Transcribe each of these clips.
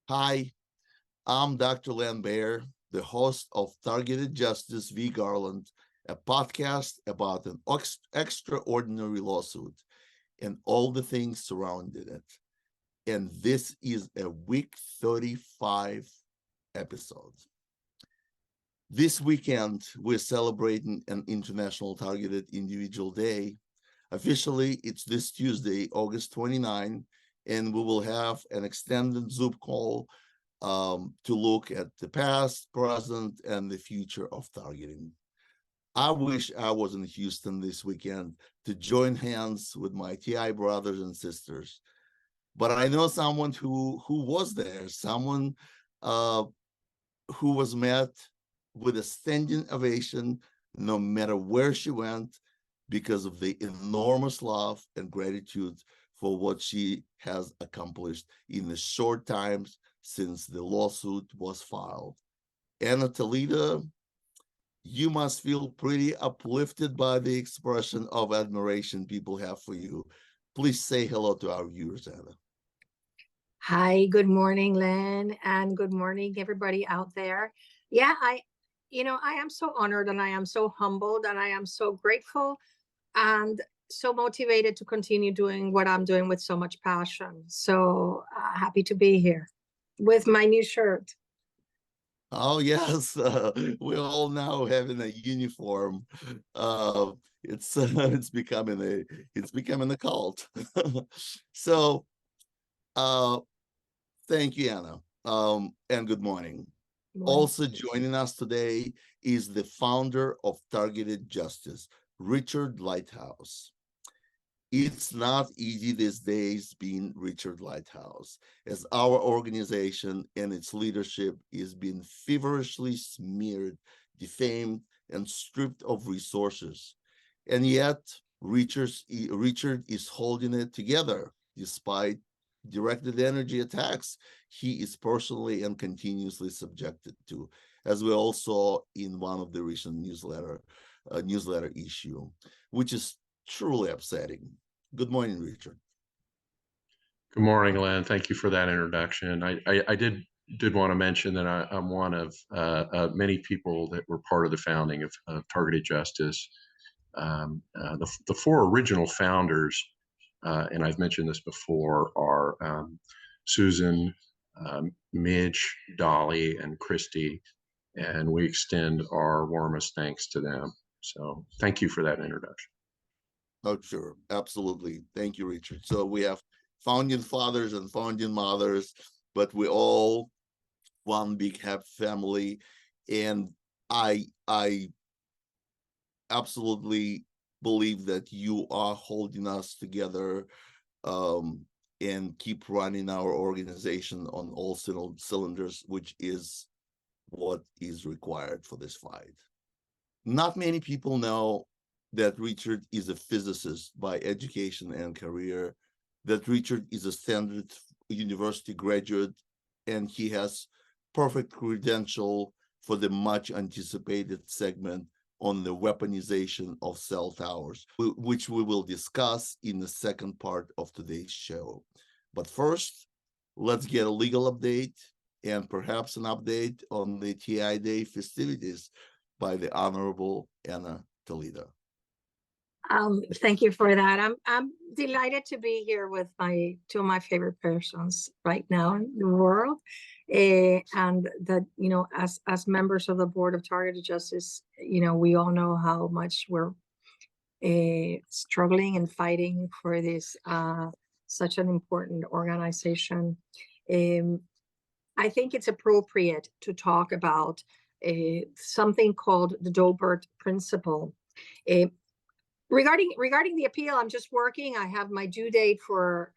Hi, I'm Dr. Len Baer, the host of Targeted Justice v. Garland, a podcast about an extraordinary lawsuit and all the things surrounding it. And this is a week 35 episode. This weekend, we're celebrating an International Targeted Individual Day. Officially, it's this Tuesday, August 29, and we will have an extended Zoom call to look at the past, present, and the future of targeting. I wish I was in Houston this weekend to join hands with my TI brothers and sisters. But I know someone who was there, someone who was met with a standing ovation no matter where she went because of the enormous love and gratitude for what she has accomplished in the short times since the lawsuit was filed. Anna Toledo, you must feel pretty uplifted by the expression of admiration people have for you. Please say hello to our viewers, Anna. Hi, good morning, Len, and good morning, everybody out there. Yeah, I am so honored and I am so humbled and I am so grateful and so motivated to continue doing what I'm doing with so much passion. So happy to be here with my new shirt. Oh yes, we're all now having a uniform. It's becoming a cult. So, uh, thank you, Anna, and good morning. Also joining us today is the founder of Targeted Justice, Richard Lighthouse. It's not easy these days being Richard Lighthouse, as our organization and its leadership is being feverishly smeared, defamed, and stripped of resources. And yet, Richard is holding it together despite directed energy attacks he is personally and continuously subjected to, as we all saw in one of the recent newsletter issue, which is truly upsetting. Good morning, Richard. Good morning, Len. Thank you for that introduction. I did want to mention that I'm one of many people that were part of the founding of Targeted Justice. The four original founders, and I've mentioned this before, are Susan, Midge, Dolly, and Christy, and we extend our warmest thanks to them. So thank you for that introduction. Oh, sure. Absolutely. Thank you, Richard. So we have founding fathers and founding mothers, but we all one big happy family. And I absolutely believe that you are holding us together and keep running our organization on all cylinders, which is what is required for this fight. Not many people know that Richard is a physicist by education and career, that Richard is a Stanford University graduate, and he has perfect credential for the much anticipated segment on the weaponization of cell towers, which we will discuss in the second part of today's show. But first, let's get a legal update and perhaps an update on the TI Day festivities by the Honorable Anna Toledo. Thank you for that. I'm delighted to be here with two of my favorite persons right now in the world, and that as members of the board of Targeted Justice, we all know how much we're struggling and fighting for this such an important organization. I think it's appropriate to talk about something called the Daubert principle. Regarding the appeal, I'm just working. I have my due date for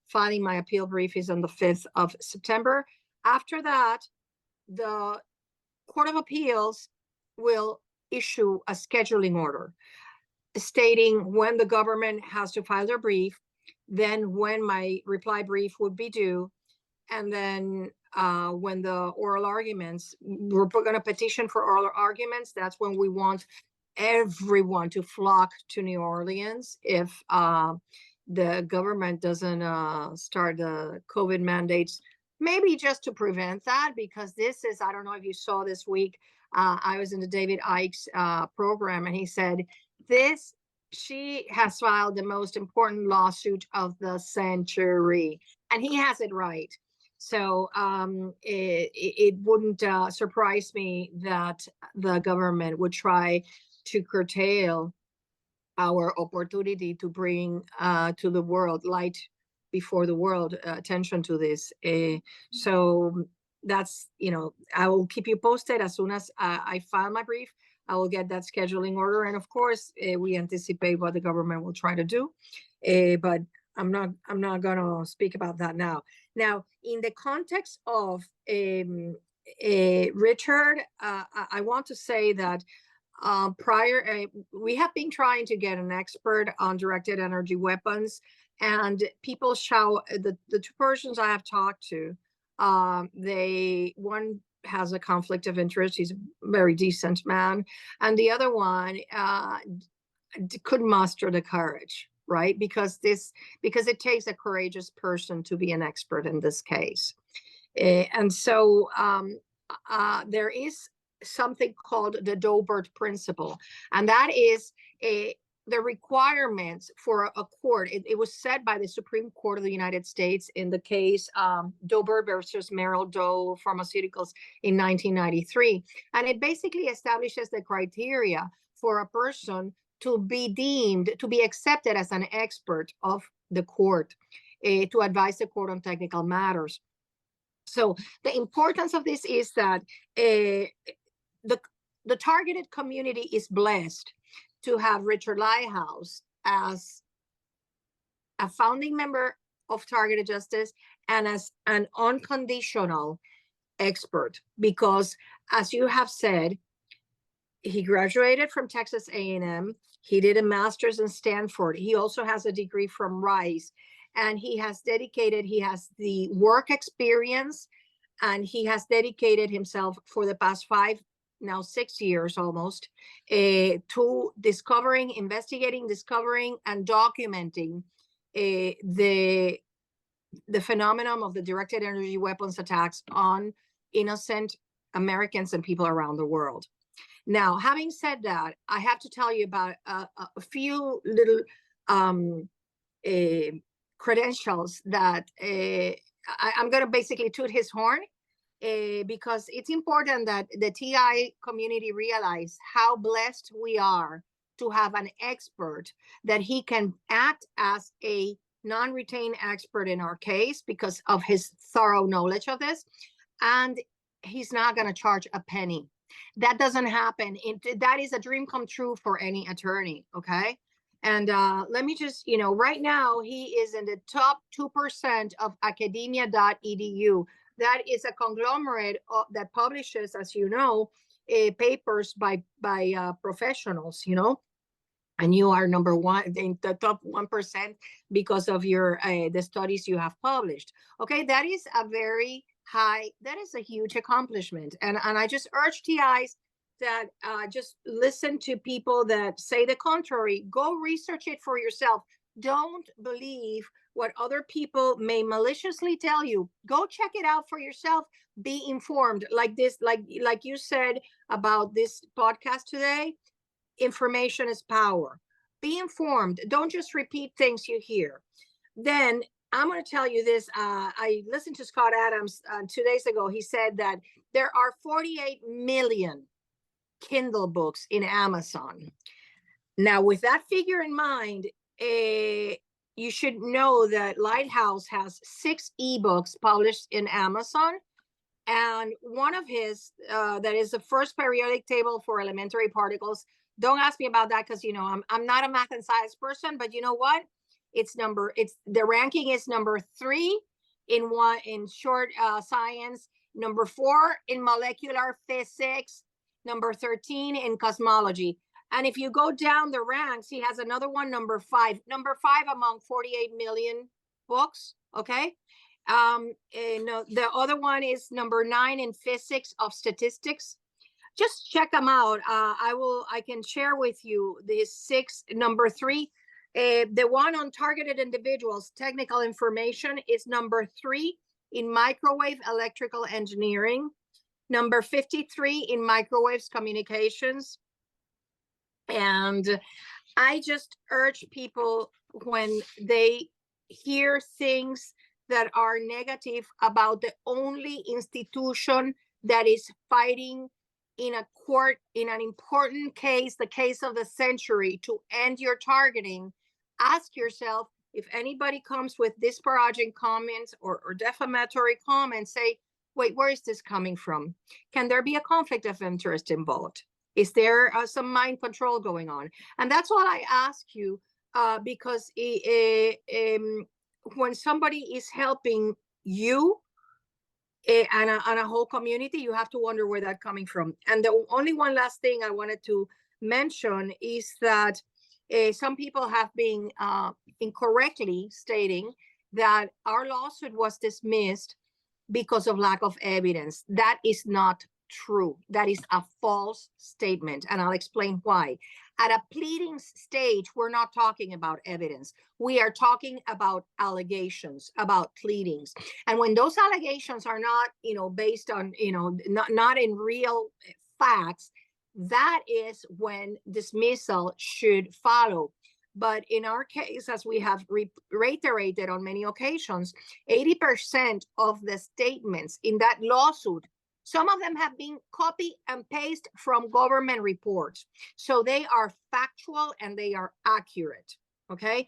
filing my appeal brief is on the 5th of September. After that, the Court of Appeals will issue a scheduling order stating when the government has to file their brief, then when my reply brief would be due, and then when the oral arguments, we're going to petition for oral arguments. That's when we want everyone to flock to New Orleans if the government doesn't start the COVID mandates maybe just to prevent that, because this is, I don't know if you saw this week, I was in the David Icke's program, and he said she has filed the most important lawsuit of the century, and he has it right. So it wouldn't surprise me that the government would try to curtail our opportunity to bring to the world light before the world attention to this. So that's, I will keep you posted as soon as I file my brief. I will get that scheduling order, and of course, we anticipate what the government will try to do, but I'm not going to speak about that now. Now, in the context of Richard, I want to say that we have been trying to get an expert on directed energy weapons, and people the two persons I have talked to, one has a conflict of interest. He's a very decent man, and the other one couldn't muster the courage, right? Because it takes a courageous person to be an expert in this case. And so there is something called the Daubert principle, and that is the requirements for a court. It was set by the Supreme Court of the United States in the case Daubert versus Merrill Doe Pharmaceuticals in 1993, and it basically establishes the criteria for a person to be accepted as an expert of the court, to advise the court on technical matters. So the importance of this is that the targeted community is blessed to have Richard Lighthouse as a founding member of Targeted Justice and as an unconditional expert, because, as you have said, he graduated from Texas A&M. He did a master's in Stanford. He also has a degree from Rice, and he has the work experience, and he has dedicated himself for the past 6 years almost, to investigating, discovering, and documenting the phenomenon of the directed energy weapons attacks on innocent Americans and people around the world. Now, having said that, I have to tell you about a few little credentials that I'm going to basically toot his horn, because it's important that the TI community realize how blessed we are to have an expert, that he can act as a non-retained expert in our case because of his thorough knowledge of this, and he's not going to charge a penny. That doesn't happen. That is a dream come true for any attorney, okay? And let me just, right now he is in the top 2% of academia.edu. That is a conglomerate that publishes, as you know, papers by professionals, and you are number one in the top 1% because of your the studies you have published. Okay, that is a huge accomplishment, and I just urge TIs that just listen to people that say the contrary. Go research it for yourself. Don't believe what other people may maliciously tell you. Go check it out for yourself. Be informed. Like you said about this podcast today, information is power. Be informed. Don't just repeat things you hear. Then I'm going to tell you this. I listened to Scott Adams 2 days ago. He said that there are 48 million Kindle books in Amazon. Now, with that figure in mind, you should know that Lighthouse has 6 ebooks published in Amazon, and one of his that is the first periodic table for elementary particles. Don't ask me about that, because I'm not a math and science person, but you know what? The ranking is number 3 in short science, number 4 in molecular physics, number 13 in cosmology. And if you go down the ranks, he has another one, number 5 among 48 million books. Okay. The other one is number 9 in physics of statistics. Just check them out. I can share with you the 6. Number 3, the one on targeted individuals, technical information, is number 3 in microwave electrical engineering, number 53 in microwaves communications. And I just urge people, when they hear things that are negative about the only institution that is fighting in a court in an important case, the case of the century, to end your targeting, ask yourself, if anybody comes with disparaging comments or defamatory comments, say, wait, where is this coming from? Can there be a conflict of interest involved? Is there some mind control going on? And that's all I ask you, because when somebody is helping you and a whole community, you have to wonder where that's coming from. And the only one last thing I wanted to mention is that some people have been incorrectly stating that our lawsuit was dismissed because of lack of evidence. That is not true. That is a false statement, and I'll explain why. At a pleading stage, we're not talking about evidence. We are talking about allegations, about pleadings. And when those allegations are not, based on, not in real facts, that is when dismissal should follow. But in our case, as we have reiterated on many occasions, 80% of the statements in that lawsuit, some of them have been copy and paste from government reports. So they are factual and they are accurate, okay?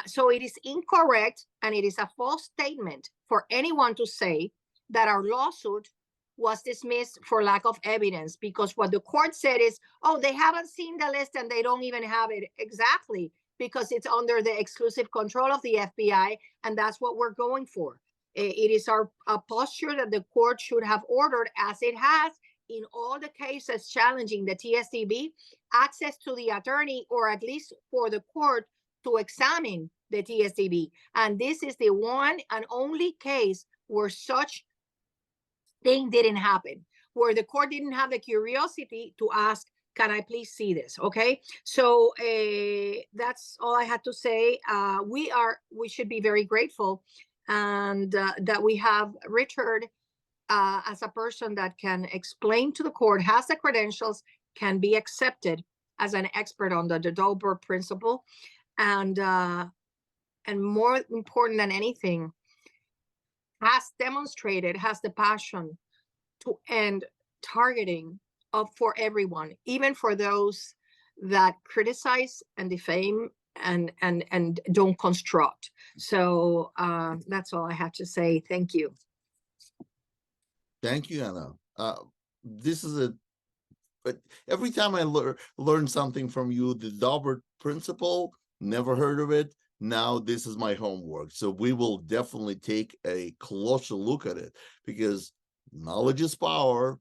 So it is incorrect and it is a false statement for anyone to say that our lawsuit was dismissed for lack of evidence, because what the court said is, oh, they haven't seen the list and they don't even have it. Exactly, because it's under the exclusive control of the FBI, and that's what we're going for. It is our posture that the court should have ordered, as it has in all the cases challenging the TSDB, access to the attorney, or at least for the court to examine the TSDB. And this is the one and only case where such thing didn't happen, where the court didn't have the curiosity to ask, can I please see this? Okay, so that's all I had to say. We should be very grateful, and that we have Richard as a person that can explain to the court, has the credentials, can be accepted as an expert on the Daubert principle, and more important than anything, has demonstrated, has the passion to end targeting for everyone, even for those that criticize and defame and don't construct. So that's all I have to say. Thank you. Thank you, Anna. This is but every time I learn something from you, the Daubert principle, never heard of it. Now this is my homework. So we will definitely take a closer look at it, because knowledge is power.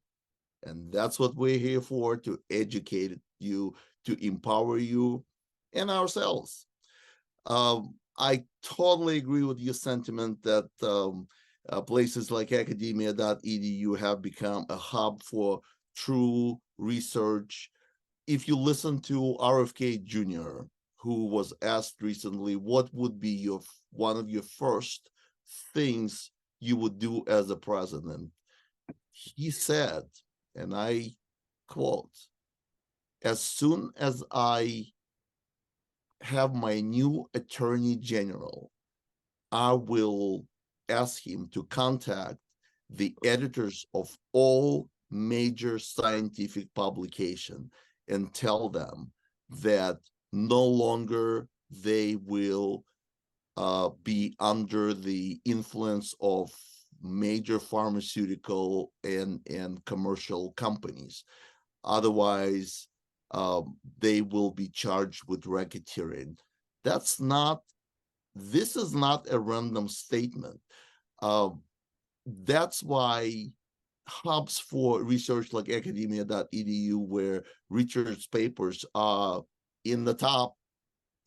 And that's what we're here for, to educate you, to empower you and ourselves. I totally agree with your sentiment that places like academia.edu have become a hub for true research. If you listen to RFK Jr., who was asked recently, what would be one of your first things you would do as a president? He said, and I quote, as soon as I have my new attorney general, I will ask him to contact the editors of all major scientific publications and tell them that no longer they will be under the influence of major pharmaceutical and commercial companies. Otherwise, they will be charged with racketeering. This is not a random statement. That's why hubs for research like academia.edu, where research papers are in the top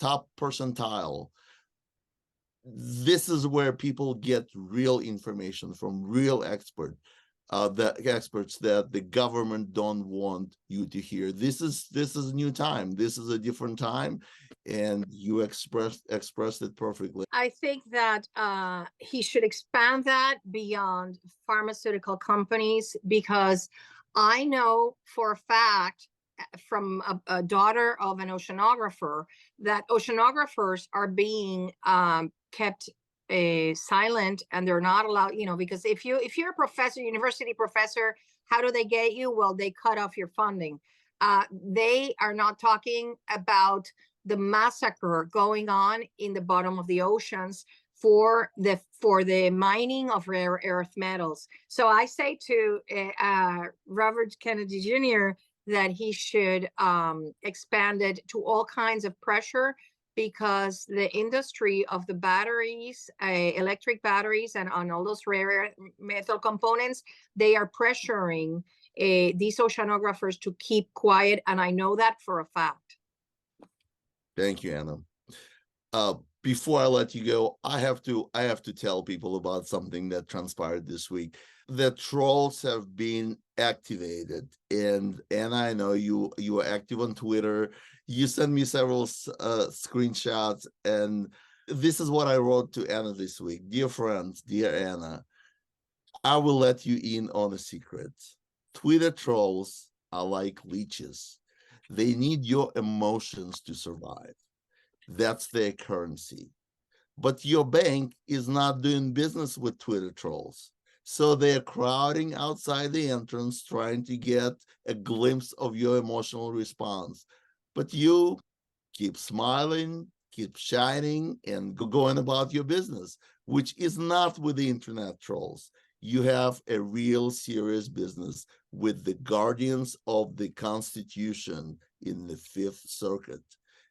percentile, this is where people get real information from real experts. the experts that the government don't want you to hear. This is a new time. This is a different time, and you expressed it perfectly. I think that he should expand that beyond pharmaceutical companies, because I know for a fact from a daughter of an oceanographer that oceanographers are being kept silent, and they're not allowed, because if you're a professor, university professor, how do they get you? Well, they cut off your funding. They are not talking about the massacre going on in the bottom of the oceans for the mining of rare earth metals. So I say to Robert Kennedy Jr. that he should expand it to all kinds of pressure, because the industry of the batteries, electric batteries, and on all those rare earth metal components, they are pressuring these oceanographers to keep quiet, and I know that for a fact. Thank you, Anna. Before I let you go, I have to tell people about something that transpired this week. The trolls have been activated, and I know you are active on Twitter. You sent me several screenshots, and this is what I wrote to Anna this week. Dear friends, dear Anna, I will let you in on a secret. Twitter trolls are like leeches. They need your emotions to survive. That's their currency. But your bank is not doing business with Twitter trolls. So they're crowding outside the entrance trying to get a glimpse of your emotional response. But you keep smiling, keep shining, and going about your business, which is not with the internet trolls. You have a real serious business with the guardians of the Constitution in the Fifth Circuit,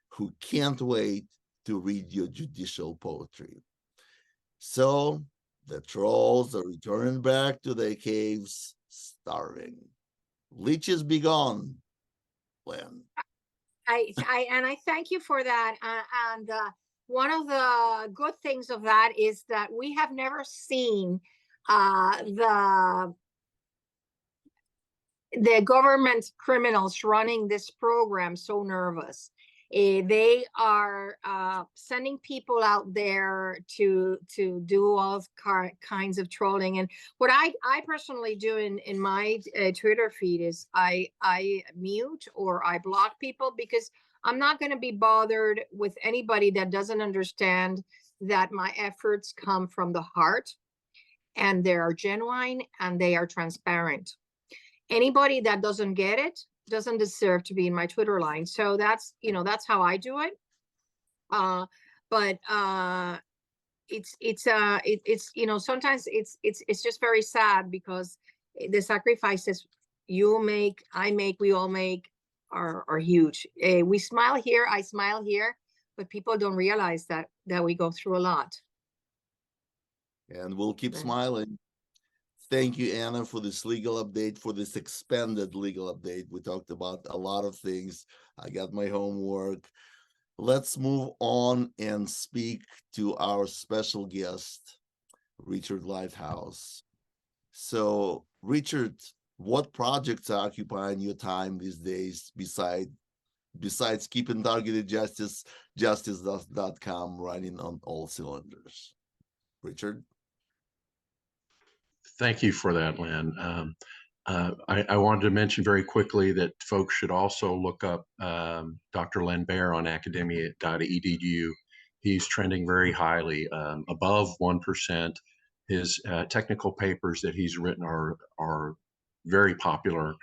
who can't wait to read your judicial poetry. So the trolls are returning back to their caves, starving. Leeches be gone, Len. I thank you for that. And one of the good things of that is that we have never seen the government criminals running this program so nervous. They are sending people out there to do all kinds of trolling. And what I personally do in my Twitter feed is I mute or I block people, because I'm not going to be bothered with anybody that doesn't understand that my efforts come from the heart, and they are genuine, and they are transparent. Anybody that doesn't get it doesn't deserve to be in my Twitter line. So that's how I do it. But it's sometimes it's just very sad, because the sacrifices you make, I make, we all make are huge. We smile here, I smile here, but people don't realize that we go through a lot. And we'll keep smiling. Thank you, Anna, for this legal update, for this expanded legal update. We talked about a lot of things. I got my homework. Let's move on and speak to our special guest, Richard Lighthouse. So, Richard, what projects are occupying your time these days besides keeping targeted justice.com running on all cylinders? Richard? Thank you for that, Len. I wanted to mention very quickly that folks should also look up Dr. Daubert on academia.edu. He's trending very highly, above 1%. His technical papers that he's written are very popular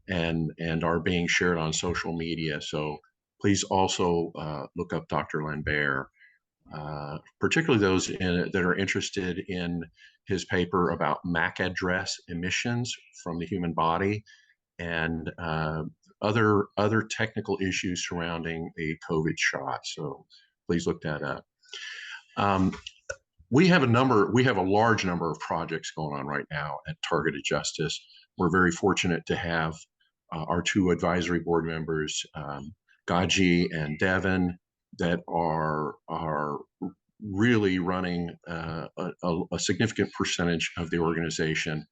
and are being shared on social media. So please also look up Dr. Daubert. Particularly those that are interested in his paper about MAC address emissions from the human body and other technical issues surrounding a COVID shot. So please look that up. We have a large number of projects going on right now at Targeted Justice. We're very fortunate to have our two advisory board members, Gaji and Devin, that are really running a significant percentage of the organization.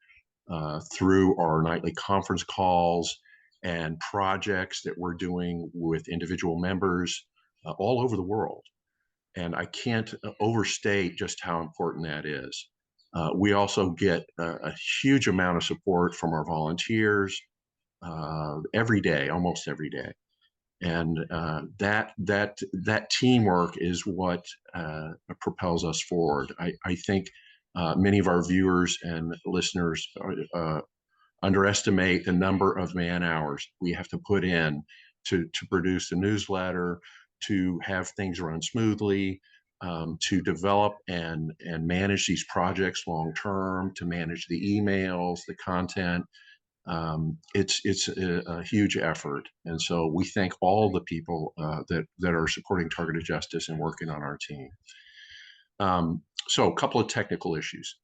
through our nightly conference calls and projects that we're doing with individual members all over the world. And I can't overstate just how important that is. We also get a huge amount of support from our volunteers every day, almost every day. And that teamwork is what propels us forward. I think many of our viewers and listeners underestimate the number of man hours we have to put in to produce a newsletter, to have things run smoothly, to develop and manage these projects long term, to manage the emails, the content. It's a huge effort, and so we thank all the people that are supporting targeted justice and working on our team. So a couple of technical issues.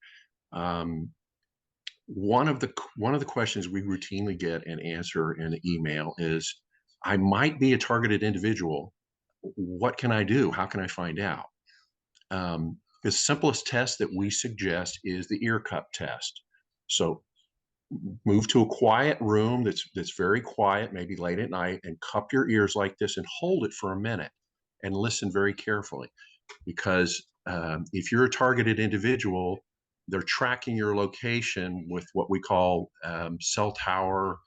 One of the questions we routinely get and answer in the email is, I might be a targeted individual. What can I do? How can I find out? The simplest test that we suggest is the ear cup test. So move to a quiet room that's very quiet, maybe late at night, and cup your ears like this and hold it for a minute and listen very carefully. Because if you're a targeted individual, they're tracking your location with what we call cell tower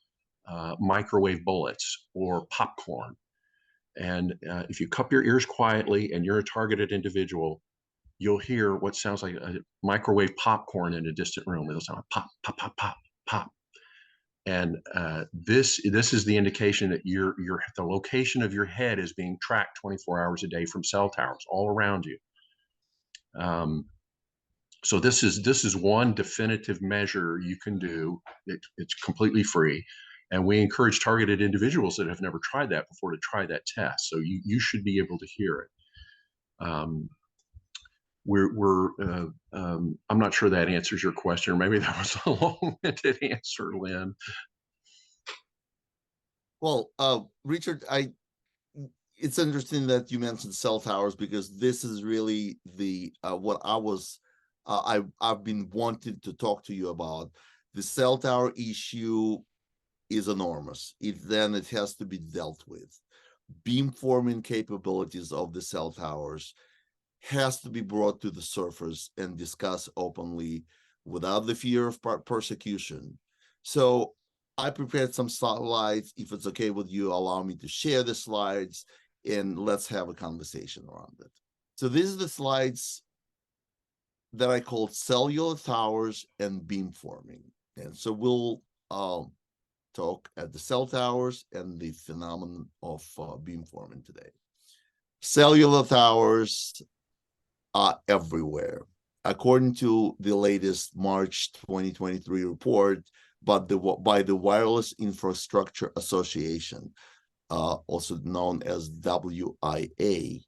microwave bullets or popcorn. And if you cup your ears quietly and you're a targeted individual, you'll hear what sounds like a microwave popcorn in a distant room. It'll sound pop, pop, pop, pop, pop. And this is the indication that the location of your head is being tracked 24 hours a day from cell towers all around you. So this is one definitive measure you can do. It's completely free. And we encourage targeted individuals that have never tried that before to try that test. So you should be able to hear it. I'm not sure that answers your question, or maybe that was a long-winded answer, Lynn. Well, Richard, it's interesting that you mentioned cell towers, because this is really the what I've been wanting to talk to you about. The cell tower issue is enormous. It has to be dealt with. Beamforming capabilities of the cell towers has to be brought to the surface and discussed openly without the fear of persecution. So I prepared some slides. If it's okay with you, allow me to share the slides and let's have a conversation around it. So these are the slides that I called cellular towers and beamforming. And so we'll talk at the cell towers and the phenomenon of beamforming today. Cellular towers are everywhere. According to the latest March 2023 report by the Wireless Infrastructure Association, also known as WIA,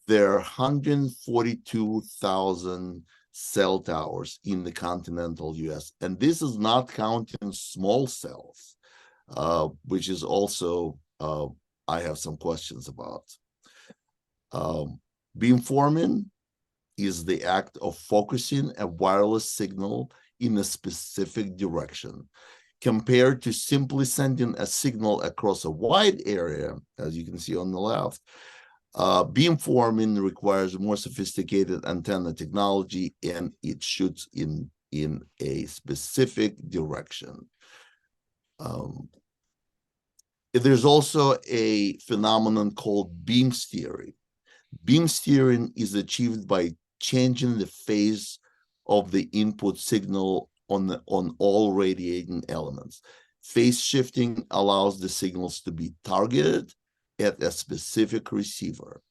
there are 142,000 cell towers in the continental US. And this is not counting small cells, which is also, I have some questions about. Beamforming is the act of focusing a wireless signal in a specific direction. Compared to simply sending a signal across a wide area, as you can see on the left, beamforming requires more sophisticated antenna technology, and it shoots in a specific direction. There's also a phenomenon called beam steering. Beam steering is achieved by changing the phase of the input signal on all radiating elements. Phase shifting allows the signals to be targeted at a specific receiver.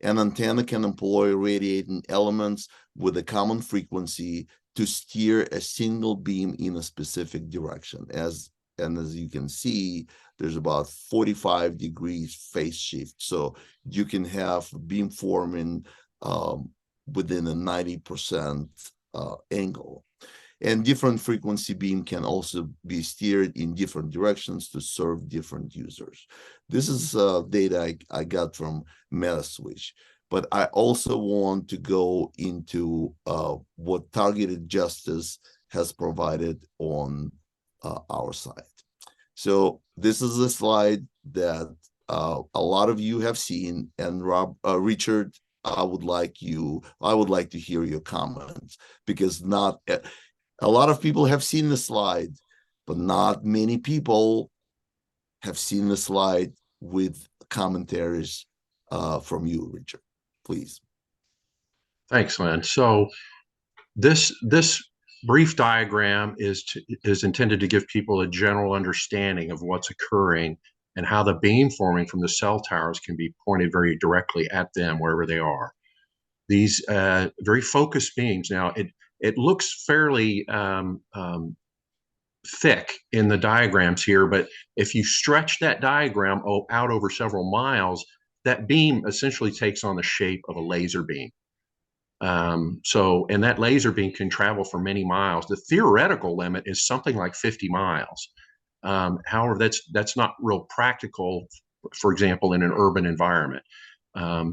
An antenna can employ radiating elements with a common frequency to steer a single beam in a specific direction. As you can see, there's about 45 degrees phase shift. So you can have beamforming within a 90% angle. And different frequency beam can also be steered in different directions to serve different users. This is data I got from Metaswitch. but I also want to go into what targeted justice has provided on our side. So this is a slide that a lot of you have seen, and Richard, I would like to hear your comments, because not a lot of people have seen the slide, but not many people have seen the slide with commentaries from you, Richard. Please. Thanks, Lynn. So this brief diagram is intended to give people a general understanding of what's occurring and how the beamforming from the cell towers can be pointed very directly at them wherever they are. These very focused beams. Now, it looks fairly thick in the diagrams here, but if you stretch that diagram out over several miles, that beam essentially takes on the shape of a laser beam. And that laser beam can travel for many miles. The theoretical limit is something like 50 miles. However, that's not real practical, for example, in an urban environment.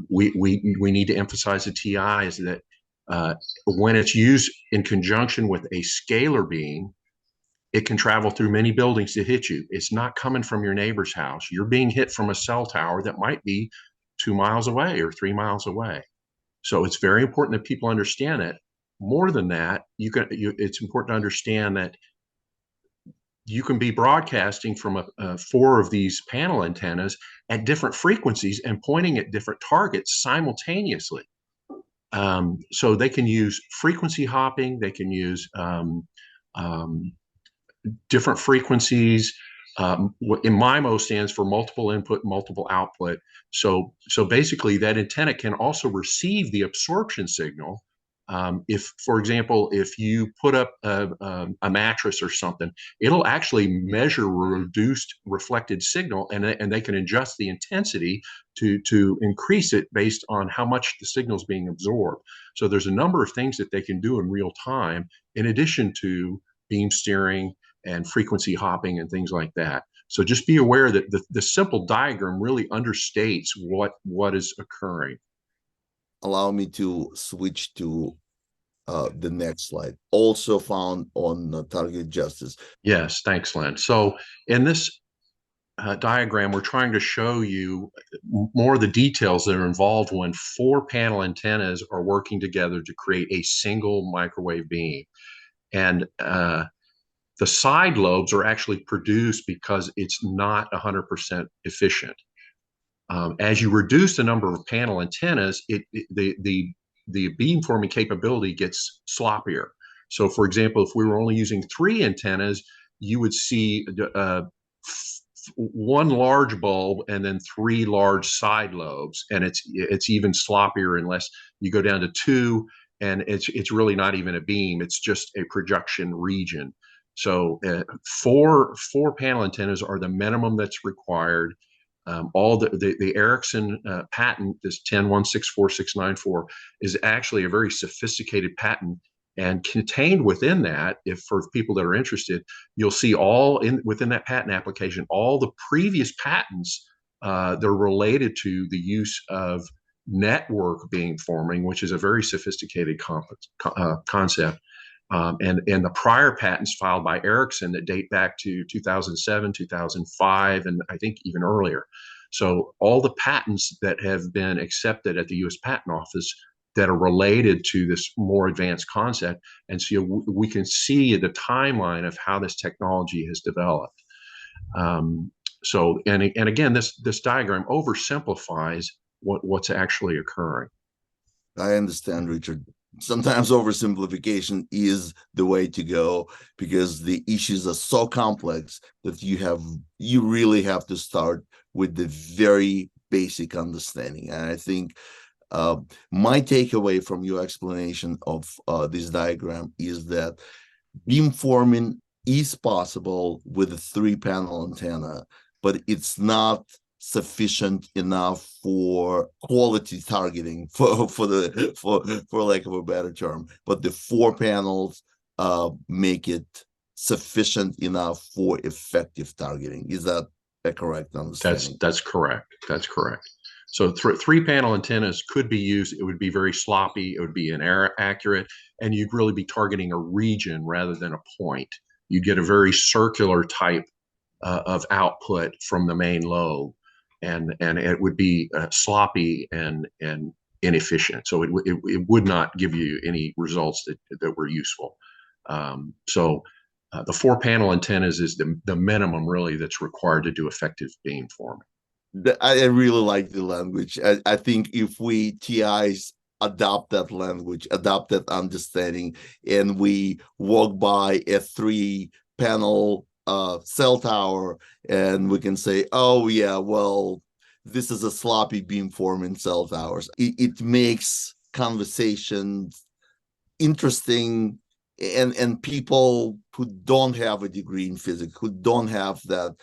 We need to emphasize the TI is that when it's used in conjunction with a scalar beam, it can travel through many buildings to hit you. It's not coming from your neighbor's house. You're being hit from a cell tower that might be 2 miles away or 3 miles away. So it's very important that people understand it. More than that, it's important to understand that you can be broadcasting from 4 of these panel antennas at different frequencies and pointing at different targets simultaneously. So they can use frequency hopping. They can use different frequencies. MIMO stands for multiple input, multiple output. So basically, that antenna can also receive the absorption signal. If, for example, if you put up a mattress or something, it'll actually measure a reduced reflected signal, and they can adjust the intensity to increase it based on how much the signal is being absorbed. So there's a number of things that they can do in real time, in addition to beam steering and frequency hopping and things like that. So just be aware that the simple diagram really understates what is occurring. Allow me to switch to the next slide, also found on targeted justice. Yes, thanks, Lynn. So in this diagram, we're trying to show you more of the details that are involved when 4 panel antennas are working together to create a single microwave beam. And the side lobes are actually produced because it's not 100% efficient. As you reduce the number of panel antennas, the beamforming capability gets sloppier. So, for example, if we were only using 3 antennas, you would see 1 large bulb and then 3 large side lobes, and it's even sloppier unless you go down to 2, and it's really not even a beam; it's just a projection region. So, 4 panel antennas are the minimum that's required. All the Ericsson patent, this 10.164.694, is actually a very sophisticated patent, and contained within that, if for people that are interested, you'll see within that patent application, all the previous patents that are related to the use of network beamforming, which is a very sophisticated concept. And the prior patents filed by Ericsson that date back to 2007, 2005, and I think even earlier. So all the patents that have been accepted at the U.S. Patent Office that are related to this more advanced concept, and so we can see the timeline of how this technology has developed. So again, this diagram oversimplifies what's actually occurring. I understand, Richard. Sometimes oversimplification is the way to go, because the issues are so complex that you really have to start with the very basic understanding. And I think my takeaway from your explanation of this diagram is that beamforming is possible with a 3-panel antenna, but it's not sufficient enough for quality targeting, for lack of a better term. But the 4 panels make it sufficient enough for effective targeting. Is that a correct understanding? That's correct. That's correct. So three panel antennas could be used. It would be very sloppy. It would be inaccurate, and you'd really be targeting a region rather than a point. You'd get a very circular type of output from the main lobe, and it would be sloppy and inefficient. So it would not give you any results that were useful. So the 4-panel antennas is the minimum really that's required to do effective beamforming. I really like the language. I think if we TIs adopt that language, adopt that understanding, and we walk by a 3-panel cell tower, and we can say, oh yeah, well, this is a sloppy beamforming cell towers. It makes conversations interesting, and people who don't have a degree in physics, who don't have that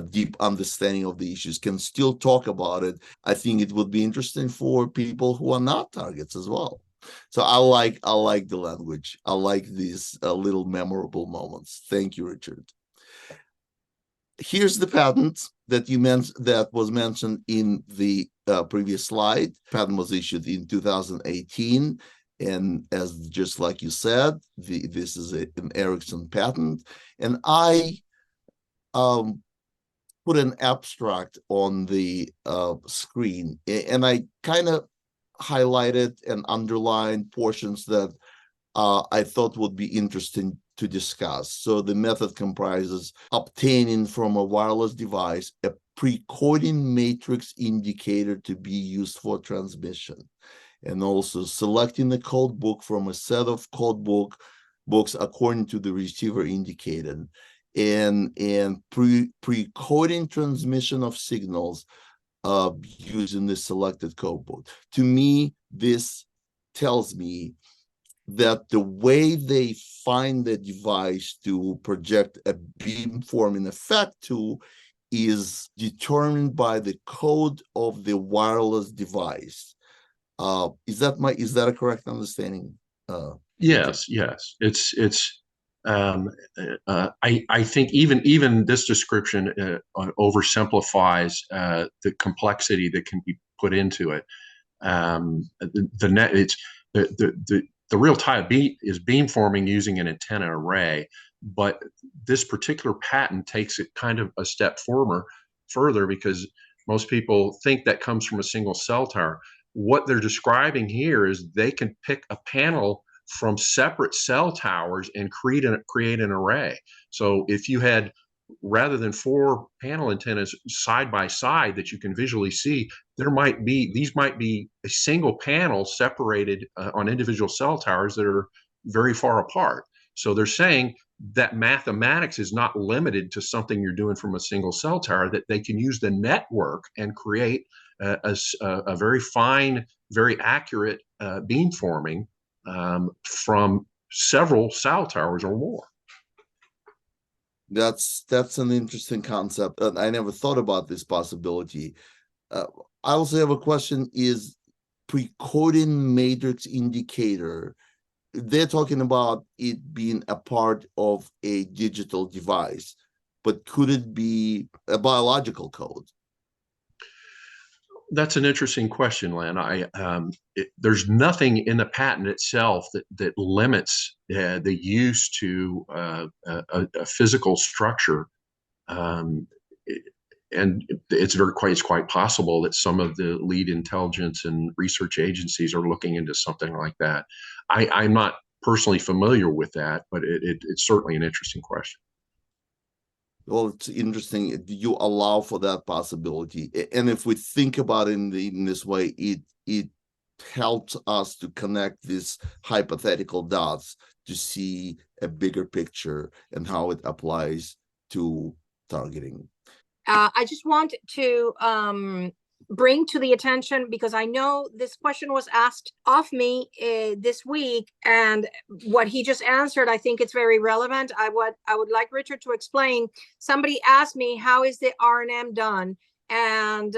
deep understanding of the issues, can still talk about it. I think it would be interesting for people who are not targets as well. So I like the language. I like these little memorable moments. Thank you, Richard. Here's the patent that you mentioned, that was mentioned in the previous slide. Patent was issued in 2018. And as just like you said, this is an Ericsson patent. And I put an abstract on the screen, and I kind of highlighted and underlined portions that I thought would be interesting to discuss. So the method comprises obtaining from a wireless device a pre-coding matrix indicator to be used for transmission, and also selecting the code book from a set of books according to the receiver indicated, and pre-coding transmission of signals using the selected code book. To me, this tells me that the way they find the device to project a beamforming effect to is determined by the code of the wireless device. Is that a correct understanding? Yes, yes. I think even this description oversimplifies the complexity that can be put into it. The real type is beamforming using an antenna array, but this particular patent takes it kind of a step further, because most people think that comes from a single cell tower. What they're describing here is they can pick a panel from separate cell towers and create an array. So if you had, rather than 4 panel antennas side by side that you can visually see, these might be a single panel separated on individual cell towers that are very far apart. So they're saying that mathematics is not limited to something you're doing from a single cell tower, that they can use the network and create a very fine, very accurate beamforming from several cell towers or more. That's an interesting concept. I never thought about this possibility. I also have a question: is pre-coding matrix indicator, they're talking about it being a part of a digital device, but could it be a biological code? That's an interesting question, Len. There's nothing in the patent itself that limits the use to a physical structure, and it's quite possible that some of the lead intelligence and research agencies are looking into something like that. I'm not personally familiar with that, but it's certainly an interesting question. Well, it's interesting. You allow for that possibility, and if we think about it in this way, it helps us to connect these hypothetical dots to see a bigger picture and how it applies to targeting. I just want to bring to the attention, because I know this question was asked of me this week, and what he just answered, I think it's very relevant. I would like Richard to explain. Somebody asked me, how is the R&M done? And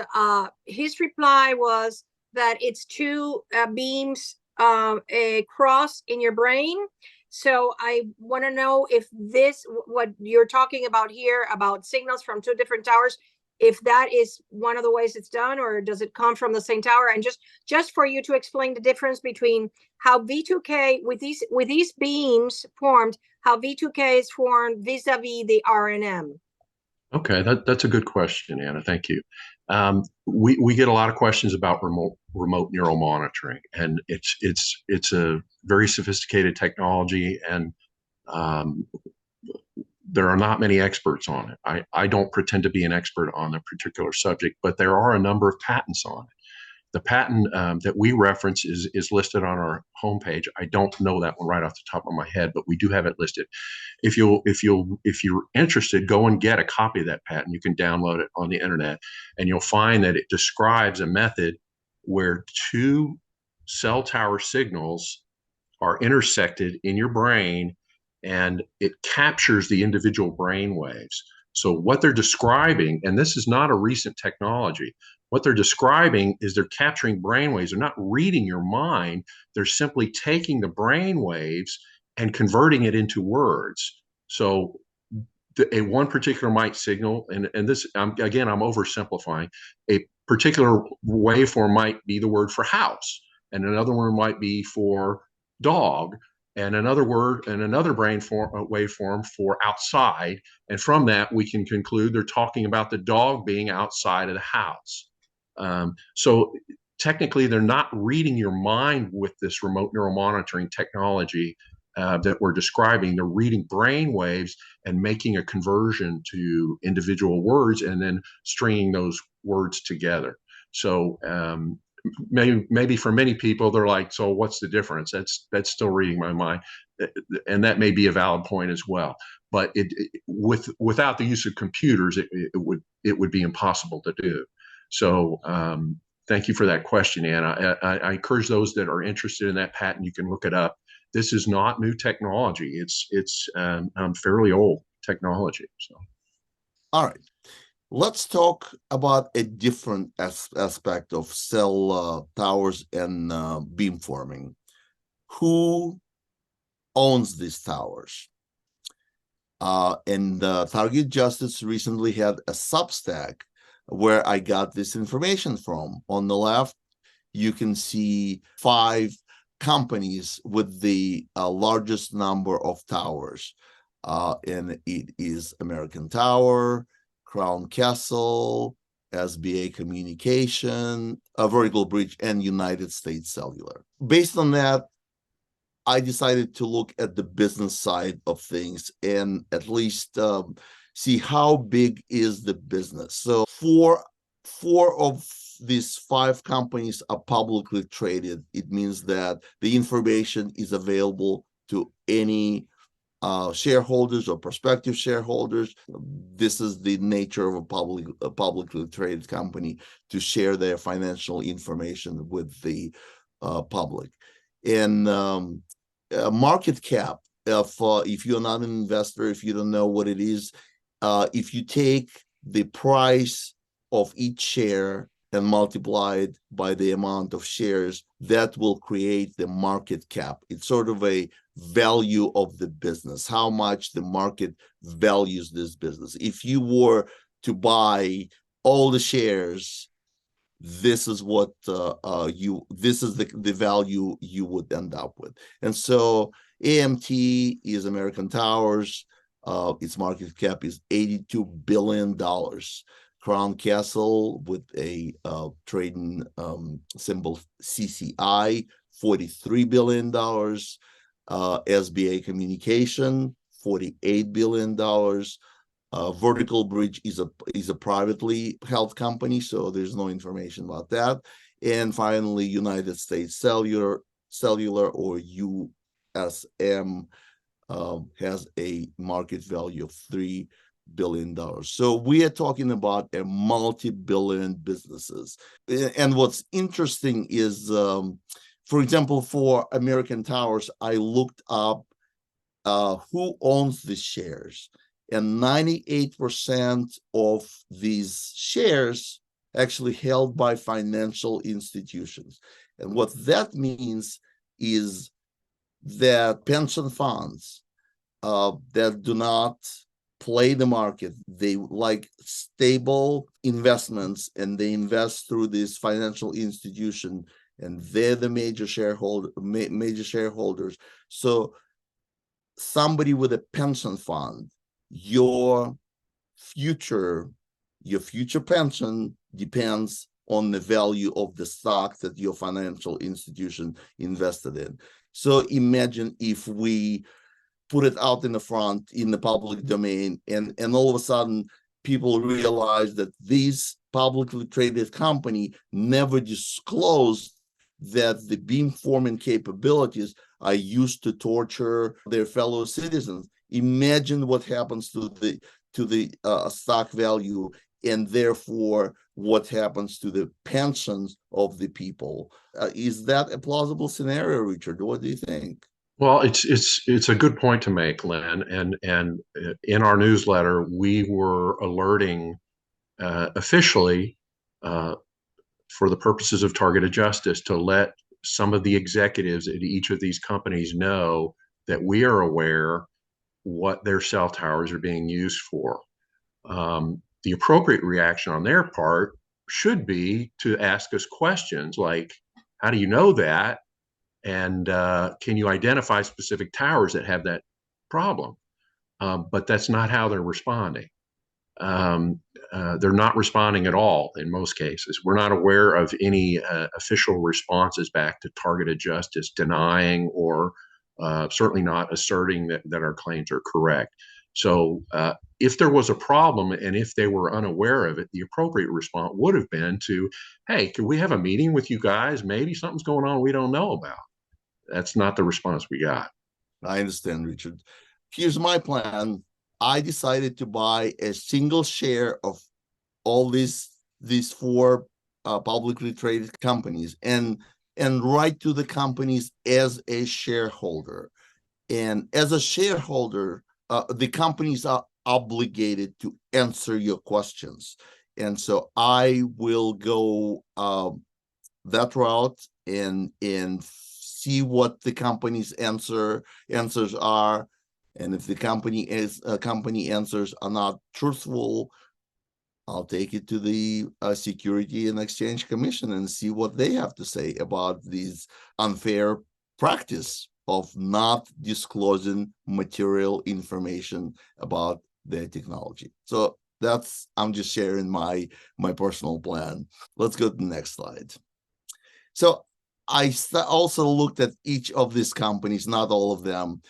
his reply was that it's 2 beams cross in your brain. So I want to know if what you're talking about here, about signals from 2 different towers, if that is one of the ways it's done, or does it come from the same tower? And just for you to explain the difference between how V2K with these beams formed, how V2K is formed vis-a-vis the RNM. Okay, that's a good question, Anna. Thank you. We get a lot of questions about remote neural monitoring, and it's a very sophisticated technology, and there are not many experts on it. I don't pretend to be an expert on a particular subject, but there are a number of patents on it. The patent that we reference is listed on our homepage. I don't know that one right off the top of my head, but we do have it listed. If you're interested, go and get a copy of that patent. You can download it on the internet, and you'll find that it describes a method where two cell tower signals are intersected in your brain, and it captures the individual brain waves. So what they're describing, and this is not a recent technology, what they're describing is they're capturing brain waves. They're not reading your mind. They're simply taking the brain waves and converting it into words. So a one particular might signal, and this, again, I'm oversimplifying, a particular waveform might be the word for house, and another one might be for dog, and another word and another waveform for outside. And from that, we can conclude they're talking about the dog being outside of the house. So technically, they're not reading your mind with this remote neural monitoring technology that we're describing. They're reading brain waves and making a conversion to individual words, and then stringing those words together. So maybe for many people, they're like, so what's the difference? That's still reading my mind, and that may be a valid point as well. But without the use of computers, it would be impossible to do. So thank you for that question, Anna. I encourage those that are interested in that patent, you can look it up. This is not new technology. It's fairly old technology. So, all right. Let's talk about a different aspect of cell towers and beamforming. Who owns these towers? And Target Justice recently had a Substack where I got this information from. On the left, you can see 5 companies with the largest number of towers. And it is American Tower, Crown Castle, SBA Communication, Vertical Bridge, and United States Cellular. Based on that, I decided to look at the business side of things and at least see how big is the business. So four of these 5 companies are publicly traded. It means that the information is available to any shareholders or prospective shareholders. This is the nature of a publicly traded company, to share their financial information with the public. And market cap, if you're not an investor, if you don't know what it is, if you take the price of each share and multiply it by the amount of shares, that will create the market cap. It's sort of a value of the business, how much the market values this business. If you were to buy all the shares, this is what this is the value you would end up with. And so AMT is American Towers. Its market cap is $82 billion. Crown Castle, with a trading symbol CCI, $43 billion. SBA Communication, $48 billion. Vertical Bridge is a privately held company, so there's no information about that. And finally, United States Cellular or USM has a market value of $3 billion. So we are talking about a multi-billion businesses. And what's interesting is, for example, for American Towers, I looked up who owns the shares, and 98% of these shares actually held by financial institutions. And what that means is that pension funds that do not play the market. They like stable investments, and they invest through this financial institution, and they're the major shareholders. So somebody with a pension fund, your future pension depends on the value of the stock that your financial institution invested in. So imagine if we put it out in the front in the public domain, and all of a sudden people realize that this publicly traded company never disclosed that the beamforming capabilities are used to torture their fellow citizens. Imagine what happens to the stock value, and therefore what happens to the pensions of the people. Is that a plausible scenario, Richard? What do you think? Well, it's a good point to make, Lynn. And in our newsletter, we were alerting officially for the purposes of targeted justice to let some of the executives at each of these companies know that we are aware what their cell towers are being used for. The appropriate reaction on their part should be to ask us questions like, how do you know that? And can you identify specific towers that have that problem? But that's not how they're responding. They're not responding at all in most cases. We're not aware of any official responses back to targeted justice denying or certainly not asserting that our claims are correct. So if there was a problem and if they were unaware of it, the appropriate response would have been to, hey, could we have a meeting with you guys? Maybe something's going on we don't know about. That's not the response we got. I understand, Richard. Here's my plan. I decided to buy a single share of all these four publicly traded companies, and write to the companies as a shareholder. And as a shareholder, the companies are obligated to answer your questions. And so I will go that route and see what the company's answers are. And if the company answers are not truthful, I'll take it to the Security and Exchange Commission and see what they have to say about these unfair practice of not disclosing material information about their technology. So I'm just sharing my personal plan. Let's go to the next slide. So I also looked at each of these companies, not all of them,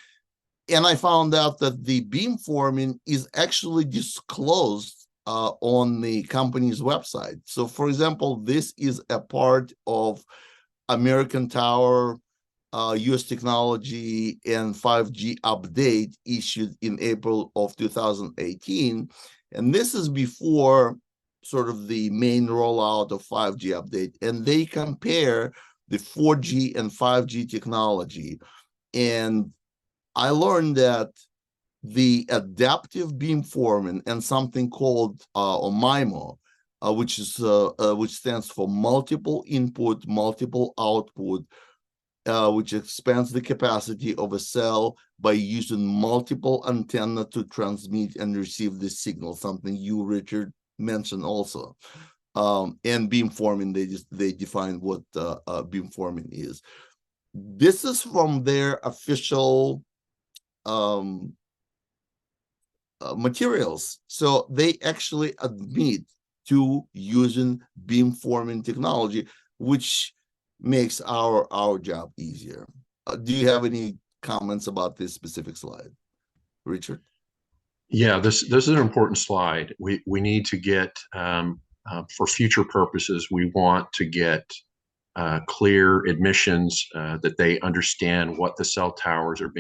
and I found out that the beamforming is actually disclosed on the company's website. So, for example, this is a part of American Tower US technology and 5G update issued in April of 2018. And this is before sort of the main rollout of 5G update. And they compare the 4G and 5G technology. And I learned that the adaptive beamforming and something called MIMO, which stands for multiple input, multiple output, which expands the capacity of a cell by using multiple antenna to transmit and receive the signal, something you, Richard, mentioned also. And beamforming, they define what beamforming is. This is from their official materials. So they actually admit to using beamforming technology, which makes our job easier. Do you have any comments about this specific slide, Richard? Yeah, this is an important slide. We need to get for future purposes. We want to get clear admissions that they understand what the cell towers are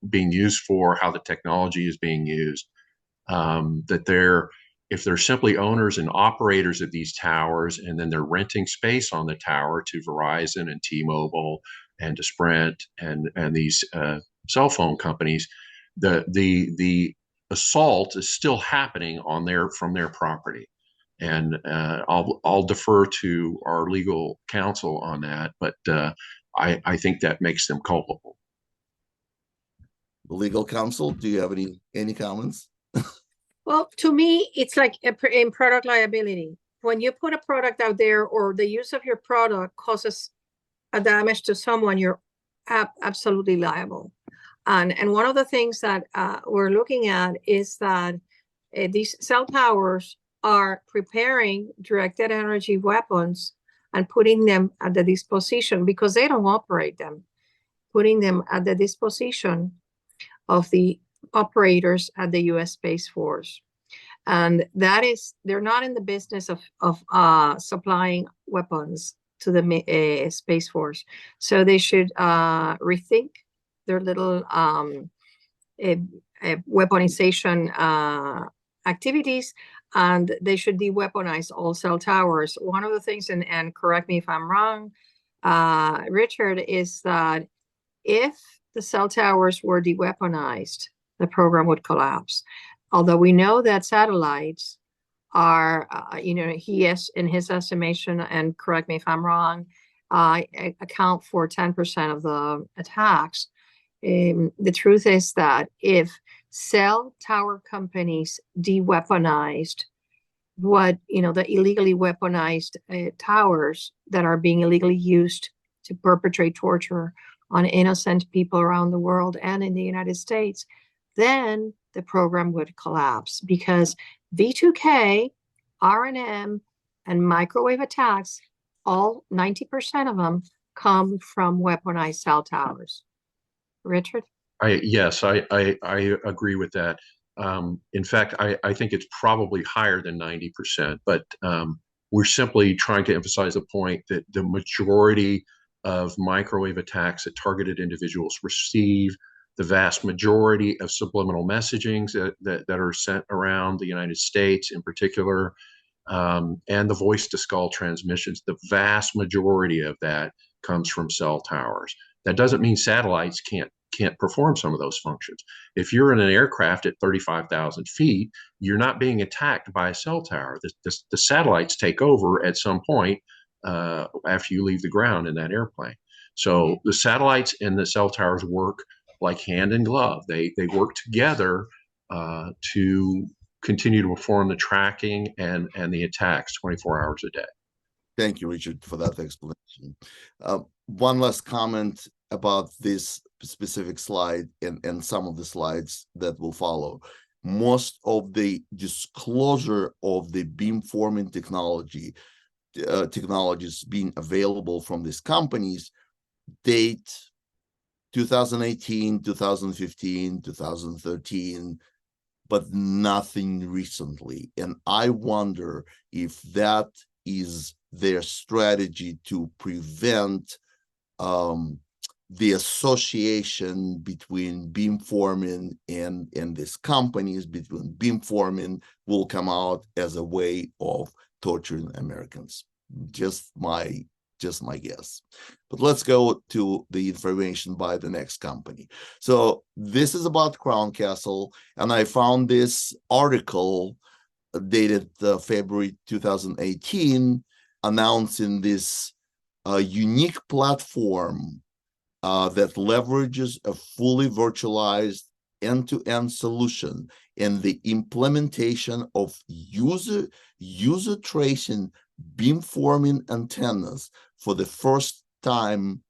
being used for, how the technology is being used. That if they're simply owners and operators of these towers, and then they're renting space on the tower to Verizon and T-Mobile and to Sprint and these cell phone companies, the assault is still happening from their property. And I'll defer to our legal counsel on that, but I think that makes them culpable. The legal counsel, do you have any comments? Well, to me, it's like in product liability. When you put a product out there or the use of your product causes a damage to someone, you're absolutely liable. And one of the things that we're looking at is that these cell towers are preparing directed energy weapons and putting them at the disposition, because they don't operate them, putting them at the disposition of the operators at the U.S. Space Force. And that is, they're not in the business of supplying weapons to the Space Force. So they should rethink their little weaponization activities, and they should de-weaponize all cell towers. One of the things, and correct me if I'm wrong, Richard, is that if the cell towers were de-weaponized, the program would collapse. Although we know that satellites are, he is, in his estimation, and correct me if I'm wrong, account for 10% of the attacks. The truth is that if cell tower companies de-weaponized the illegally weaponized towers that are being illegally used to perpetrate torture on innocent people around the world and in the United States, then the program would collapse, because V2K, R&M, and microwave attacks, all 90% of them come from weaponized cell towers. Richard? Yes, I agree with that. In fact, I think it's probably higher than 90%, but we're simply trying to emphasize the point that the majority of microwave attacks at targeted individuals receive the vast majority of subliminal messagings that are sent around the United States in particular, and the voice-to-skull transmissions. The vast majority of that comes from cell towers. That doesn't mean satellites can't perform some of those functions. If you're in an aircraft at 35,000 feet, you're not being attacked by a cell tower. The satellites take over at some point after you leave the ground in that airplane. So the satellites and the cell towers work like hand in glove. They work together to continue to perform the tracking and the attacks 24 hours a day. Thank you, Richard, for that explanation. One last comment about this specific slide and some of the slides that will follow. Most of the disclosure of the beamforming technologies being available from these companies date 2018, 2015, 2013, but nothing recently. And I wonder if that is their strategy to prevent the association between beamforming and these companies, between beamforming will come out as a way of torturing Americans. Just my guess. But let's go to the information by the next company. So this is about Crown Castle, and I found this article dated February 2018 announcing this unique platform that leverages a fully virtualized end-to-end solution and the implementation of user tracing beamforming antennas for the first time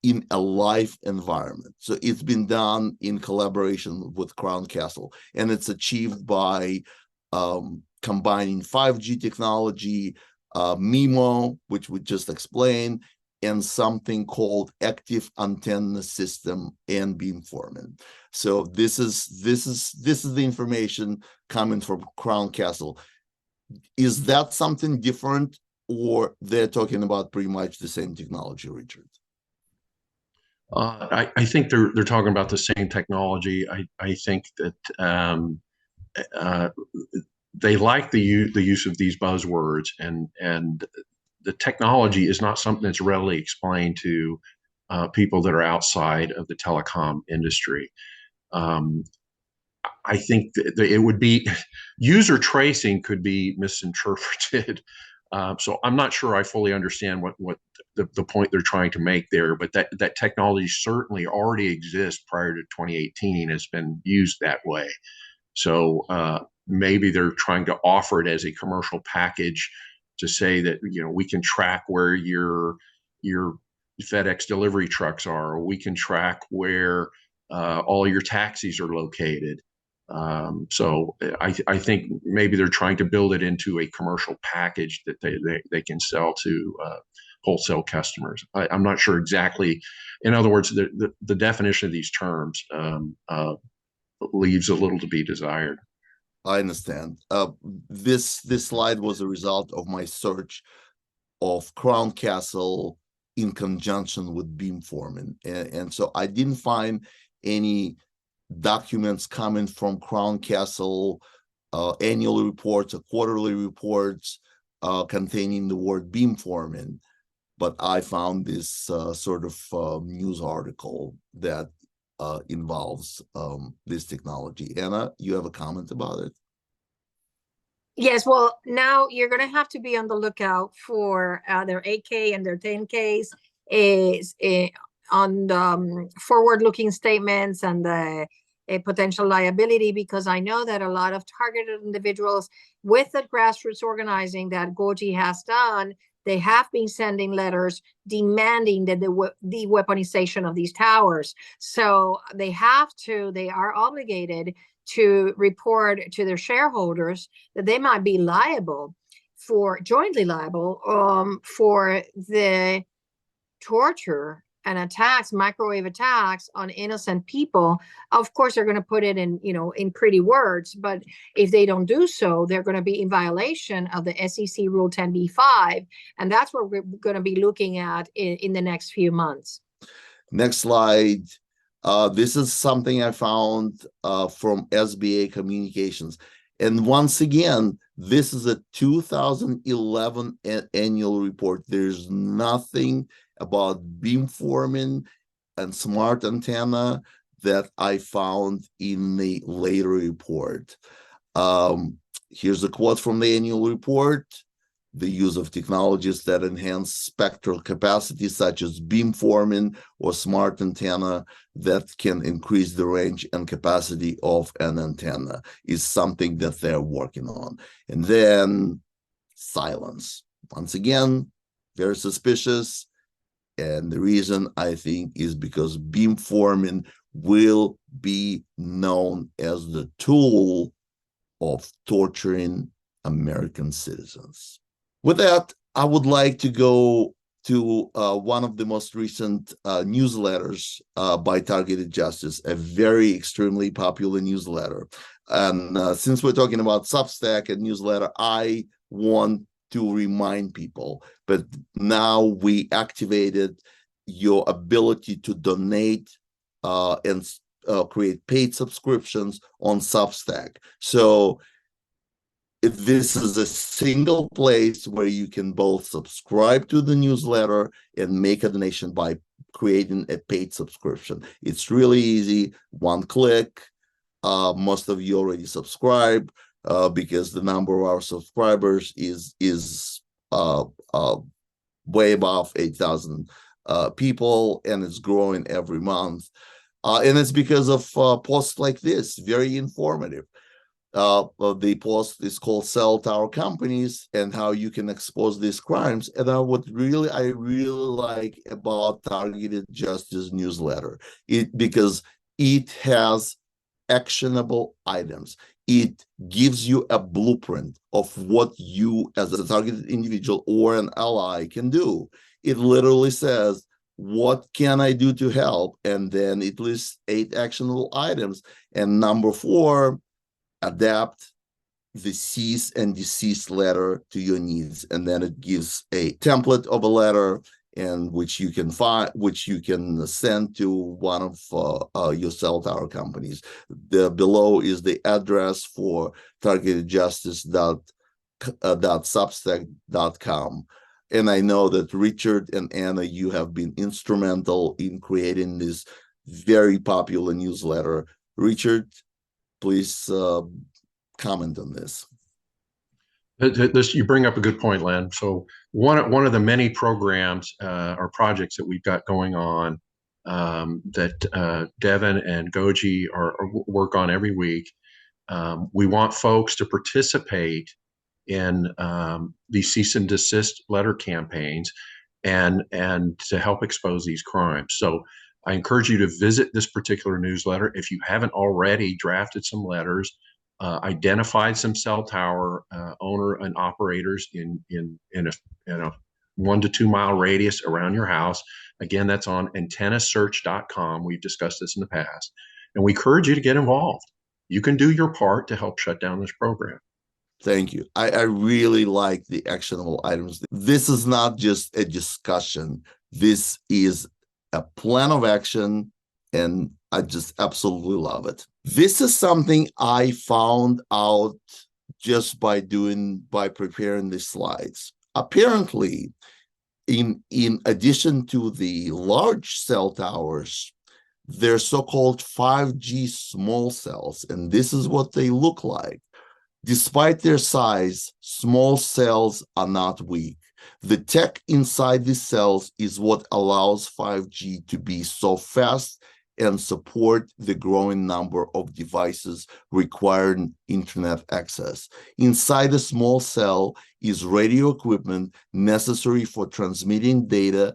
in a live environment. So it's been done in collaboration with Crown Castle, and it's achieved by combining 5G technology, MIMO, which we just explained, and something called active antenna system and beamforming. So this is the information coming from Crown Castle. Is that something different, or they're talking about pretty much the same technology, Richard? I think they're talking about the same technology. I think that they like the use of these buzzwords, and the technology is not something that's readily explained to people that are outside of the telecom industry. I think that it would be user tracing could be misinterpreted. So I'm not sure I fully understand what the point they're trying to make there, but that technology certainly already exists prior to 2018 and has been used that way. So maybe they're trying to offer it as a commercial package to say that, we can track where your FedEx delivery trucks are, or we can track where all your taxis are located. So I think maybe they're trying to build it into a commercial package that they can sell to wholesale customers. I'm not sure exactly. In other words, the definition of these terms leaves a little to be desired. I understand. This slide was a result of my search of Crown Castle in conjunction with Beamforming, and so I didn't find any documents coming from Crown Castle, annual reports or quarterly reports containing the word Beamforming, but I found this sort of news article that involves this technology. Anna, you have a comment about it? Yes, well, now you're going to have to be on the lookout for their 8K and their 10Ks is on the forward-looking statements and the potential liability, because I know that a lot of targeted individuals with the grassroots organizing that Goji has done, they have been sending letters demanding that the weaponization of these towers. So they are obligated to report to their shareholders that they might be jointly liable for the torture and attacks, microwave attacks on innocent people. Of course, they're going to put it in pretty words, but if they don't do so, they're going to be in violation of the SEC Rule 10b-5, and that's what we're going to be looking at in the next few months. Next slide. This is something I found from SBA Communications. And once again, this is a 2011 annual report. There's nothing about beamforming and smart antenna that I found in the later report. Here's a quote from the annual report. The use of technologies that enhance spectral capacity, such as beamforming or smart antenna that can increase the range and capacity of an antenna, is something that they're working on. And then silence. Once again, very suspicious. And the reason, I think, is because beamforming will be known as the tool of torturing American citizens. With that, I would like to go to one of the most recent newsletters by Targeted Justice, a very extremely popular newsletter. And since we're talking about Substack and newsletter, I want to remind people, but now we activated your ability to donate and create paid subscriptions on Substack. So this is a single place where you can both subscribe to the newsletter and make a donation by creating a paid subscription. It's really easy, one click. Most of you already subscribe because the number of our subscribers is way above 8,000 people, and it's growing every month. And it's because of posts like this, very informative. The post is called "Cell Tower Companies and How You Can Expose These Crimes." And what I really like about Targeted Justice newsletter, because it has actionable items. It gives you a blueprint of what you, as a targeted individual or an ally, can do. It literally says, what can I do to help? And then it lists 8 actionable items. And number 4, adapt the cease and desist letter to your needs. And then it gives a template of a letter, and which you can send to one of your cell tower companies. Below is the address for targetedjustice.substack.com. And I know that Richard and Anna, you have been instrumental in creating this very popular newsletter. Richard, please comment on this. You bring up a good point, Len. So one of the many programs or projects that we've got going on that Devin and Goji work on every week We want folks to participate in these cease and desist letter campaigns and to help expose these crimes. So I encourage you to visit this particular newsletter. If you haven't already drafted some letters, identified some cell tower owner and operators in a 1 to 2 mile radius around your house. Again, that's on antennasearch.com. We've discussed this in the past. And we encourage you to get involved. You can do your part to help shut down this program. Thank you. I really like the actionable items. This is not just a discussion. This is a plan of action, and I just absolutely love it. This is something I found out just by preparing the slides. Apparently, in addition to the large cell towers, they're so-called 5G small cells, and this is what they look like. Despite their size, small cells are not weak. The tech inside these cells is what allows 5G to be so fast and support the growing number of devices requiring internet access. Inside the small cell is radio equipment necessary for transmitting data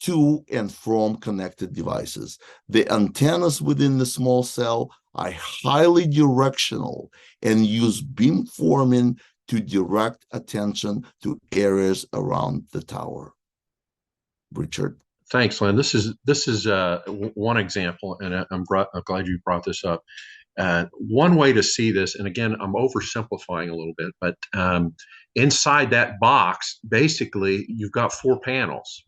to and from connected devices. The antennas within the small cell are highly directional and use beamforming to direct attention to areas around the tower. Richard. Thanks, Len. This is one example, and I'm glad you brought this up. One way to see this, and again, I'm oversimplifying a little bit, but inside that box, basically, you've got 4 panels.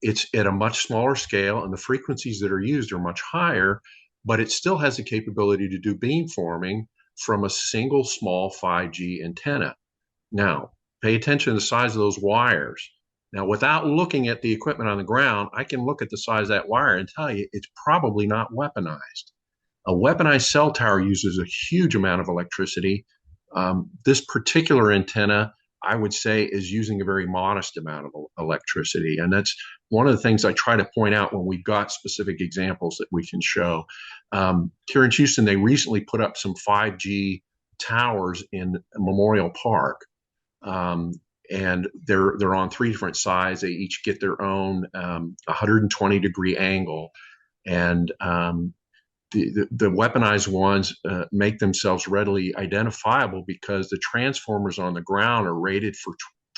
It's at a much smaller scale, and the frequencies that are used are much higher, but it still has the capability to do beamforming from a single small 5G antenna. Now, pay attention to the size of those wires. Now, without looking at the equipment on the ground, I can look at the size of that wire and tell you it's probably not weaponized. A weaponized cell tower uses a huge amount of electricity. This particular antenna, I would say, is using a very modest amount of electricity. And that's one of the things I try to point out when we've got specific examples that we can show. Here in Houston, they recently put up some 5G towers in Memorial Park. And they're on 3 different sides. They each get their own 120-degree angle. And the weaponized ones make themselves readily identifiable because the transformers on the ground are rated for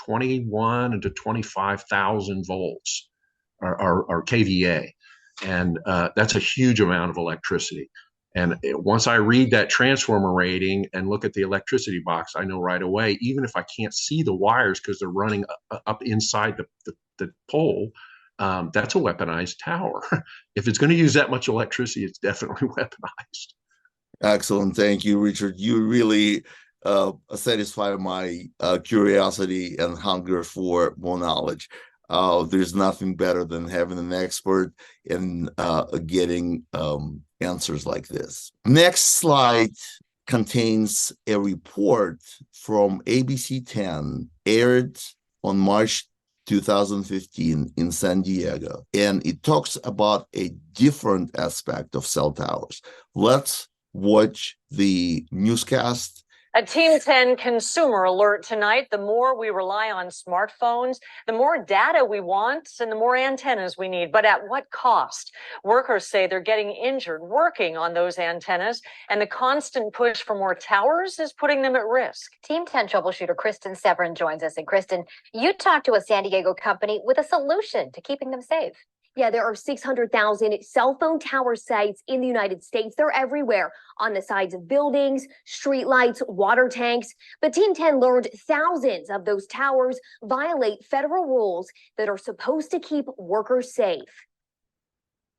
21 to 25,000 volts or kVA. And that's a huge amount of electricity. And once I read that transformer rating and look at the electricity box, I know right away, even if I can't see the wires because they're running up inside the pole, that's a weaponized tower. If it's going to use that much electricity, it's definitely weaponized. Excellent. Thank you, Richard. You really satisfy my curiosity and hunger for more knowledge. There's nothing better than having an expert and getting answers like this. Next slide contains a report from ABC 10, aired on March 2015 in San Diego, and it talks about a different aspect of cell towers. Let's watch the newscast. A Team 10 consumer alert tonight. The more we rely on smartphones, the more data we want and the more antennas we need. But at what cost? Workers say they're getting injured working on those antennas, and the constant push for more towers is putting them at risk. Team 10 troubleshooter Kristen Severin joins us. And Kristen, you talked to a San Diego company with a solution to keeping them safe. Yeah, there are 600,000 cell phone tower sites in the United States. They're everywhere, on the sides of buildings, streetlights, water tanks. But Team 10 learned thousands of those towers violate federal rules that are supposed to keep workers safe.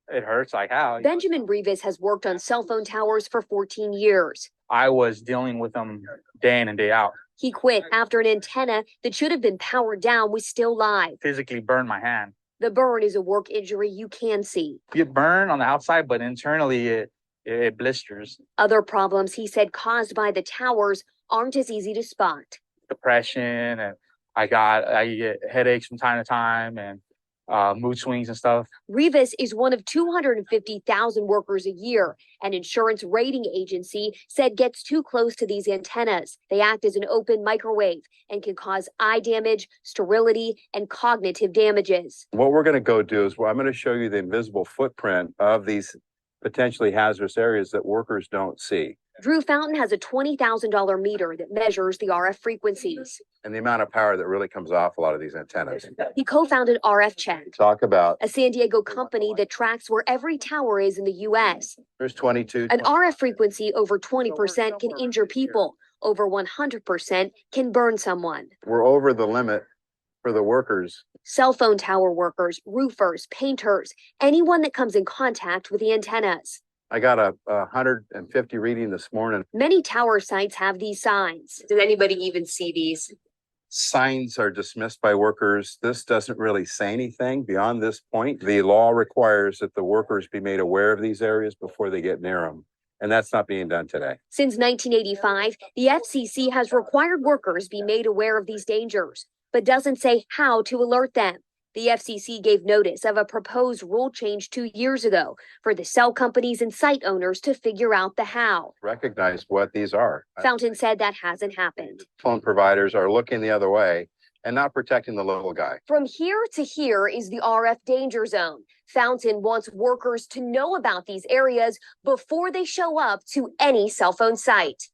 It hurts like how. Benjamin Rivas has worked on cell phone towers for 14 years. I was dealing with them day in and day out. He quit after an antenna that should have been powered down was still live. Physically burned my hand. The burn is a work injury you can see. You burn on the outside, but internally it blisters. Other problems, he said, caused by the towers aren't as easy to spot. Depression, and I get headaches from time to time, and mood swings and stuff. Rivas is one of 250,000 workers a year. An insurance rating agency said gets too close to these antennas. They act as an open microwave and can cause eye damage, sterility, and cognitive damages. What we're going to go do is I'm going to show you the invisible footprint of these potentially hazardous areas that workers don't see. Drew Fountain has a $20,000 meter that measures the RF frequencies. And the amount of power that really comes off a lot of these antennas. He co-founded RF Check, Talk about, a San Diego company that tracks where every tower is in the U.S. there's 22. An RF frequency over 20% can injure people. Over 100% can burn someone. We're over the limit for the workers. Cell phone tower workers, roofers, painters, anyone that comes in contact with the antennas. I got a 150 reading this morning. Many tower sites have these signs. Does anybody even see these? Signs are dismissed by workers. This doesn't really say anything beyond this point. The law requires that the workers be made aware of these areas before they get near them. And that's not being done today. Since 1985, the FCC has required workers be made aware of these dangers, but doesn't say how to alert them. The FCC gave notice of a proposed rule change 2 years ago for the cell companies and site owners to figure out the how. Recognize what these are. Fountain said that hasn't happened. Phone providers are looking the other way and not protecting the little guy. From here to here is the RF danger zone. Fountain wants workers to know about these areas before they show up to any cell phone site.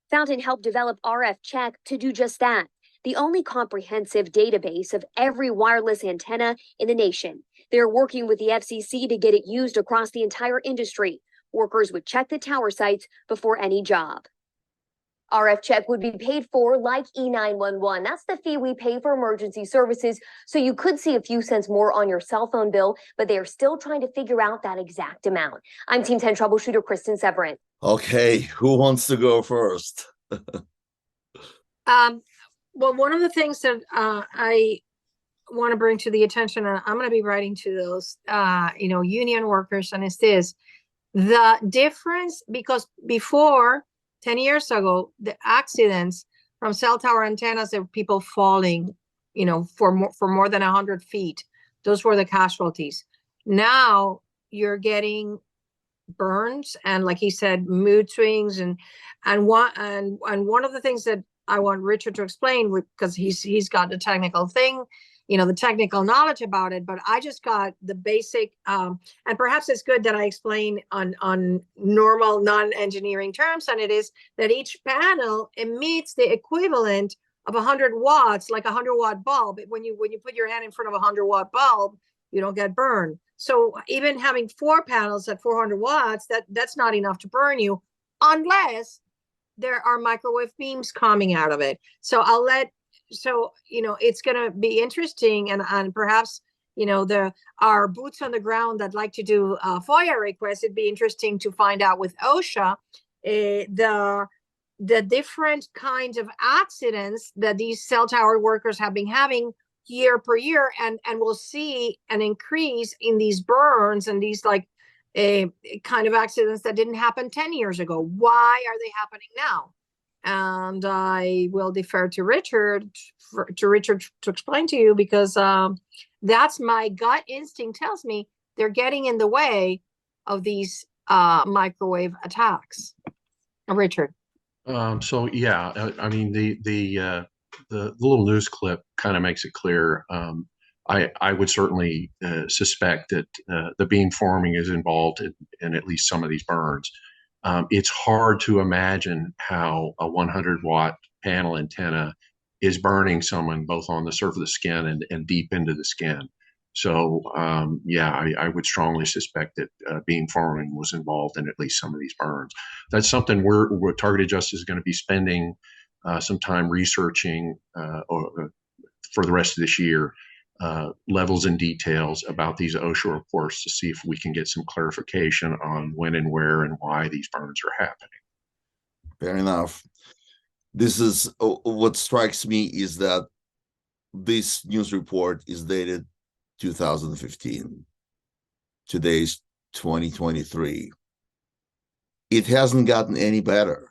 Fountain helped develop RF Check to do just that. The only comprehensive database of every wireless antenna in the nation. They're working with the FCC to get it used across the entire industry. Workers would check the tower sites before any job. RF Check would be paid for like E911. That's the fee we pay for emergency services. So you could see a few cents more on your cell phone bill, but they are still trying to figure out that exact amount. I'm Team 10 troubleshooter Kristen Severin. Okay, who wants to go first? Well, one of the things that I want to bring to the attention, and I'm going to be writing to those, union workers, and it's this, the difference, because before 10 years ago, the accidents from cell tower antennas of people falling, for more than 100 feet, those were the casualties. Now you're getting burns and, like he said, mood swings, and one of the things that I want Richard to explain, because he's got the technical thing, the technical knowledge about it, but I just got the basic, and perhaps it's good that I explain on normal non-engineering terms, and it is that each panel emits the equivalent of 100 watts, like a 100-watt bulb. When you put your hand in front of a 100-watt bulb, you don't get burned. So even having 4 panels at 400 watts, that's not enough to burn you, unless there are microwave beams coming out of it. So it's going to be interesting, and perhaps, our boots on the ground that like to do FOIA requests, it'd be interesting to find out with OSHA, the different kinds of accidents that these cell tower workers have been having year per year, and we'll see an increase in these burns and these kind of accidents that didn't happen 10 years ago. Why are they happening now? And I will defer to Richard to explain to you, because that's my gut instinct tells me they're getting in the way of these microwave attacks. Richard. So yeah, I mean the little news clip kind of makes it clear. I would certainly suspect that the beamforming is involved in at least some of these burns. It's hard to imagine how a 100-watt panel antenna is burning someone both on the surface of the skin and deep into the skin. So I would strongly suspect that beamforming was involved in at least some of these burns. That's something we're Targeted Justice is going to be spending some time researching for the rest of this year. Levels and details about these OSHA reports to see if we can get some clarification on when and where and why these burns are happening. Fair enough. This is what strikes me is that this news report is dated 2015. Today's 2023. It hasn't gotten any better.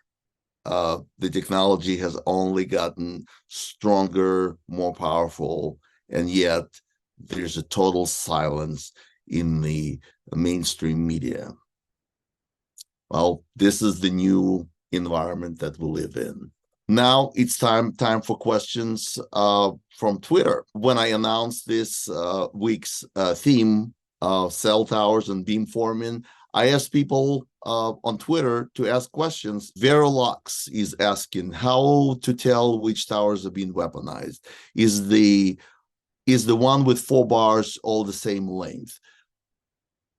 The technology has only gotten stronger, more powerful, and yet there's a total silence in the mainstream media. Well, this is the new environment that we live in. Now it's time for questions from Twitter. When I announced this week's theme, cell towers and beamforming, I asked people on Twitter to ask questions. Verolux is asking how to tell which towers are being weaponized. Is the one with 4 bars all the same length?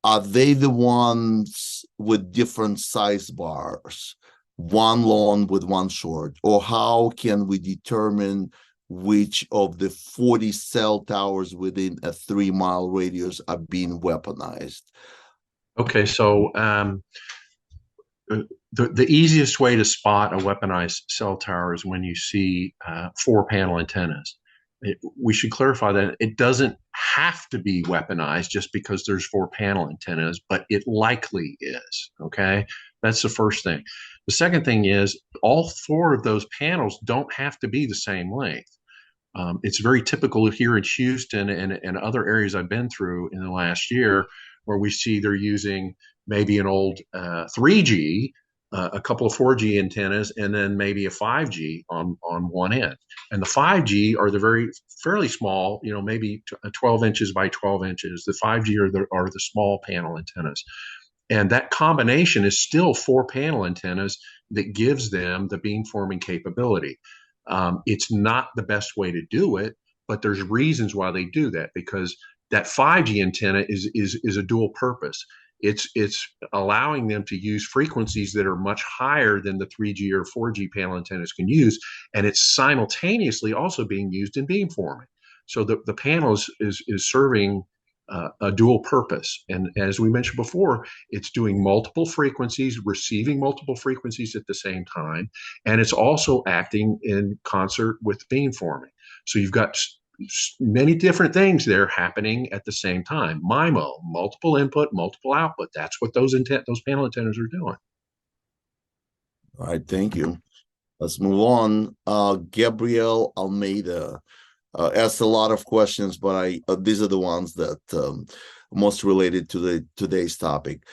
Are they the ones with different size bars, one long with one short? Or how can we determine which of the 40 cell towers within a 3-mile radius are being weaponized? Okay, so the easiest way to spot a weaponized cell tower is when you see 4-panel antennas. We should clarify that it doesn't have to be weaponized just because there's 4-panel antennas, but it likely is. Okay, that's the first thing. The second thing is all 4 of those panels don't have to be the same length. It's very typical here in Houston and other areas I've been through in the last year where we see they're using maybe an old 3G, a couple of 4G antennas, and then maybe a 5G on one end. And the 5G are the fairly small, maybe 12 inches by 12 inches. The 5G are the small panel antennas. And that combination is still 4-panel antennas that gives them the beamforming capability. It's not the best way to do it, but there's reasons why they do that, because that 5G antenna is a dual purpose. It's allowing them to use frequencies that are much higher than the 3G or 4G panel antennas can use, and it's simultaneously also being used in beamforming. So the panel is serving a dual purpose. And as we mentioned before, it's doing multiple frequencies, receiving multiple frequencies at the same time, and it's also acting in concert with beamforming. So you've got many different things there happening at the same time. MIMO, multiple input, multiple output. That's what those panel antennas are doing. All right, thank you. Let's move on. Gabriel Almeida asked a lot of questions, but these are the ones that most related to today's topic.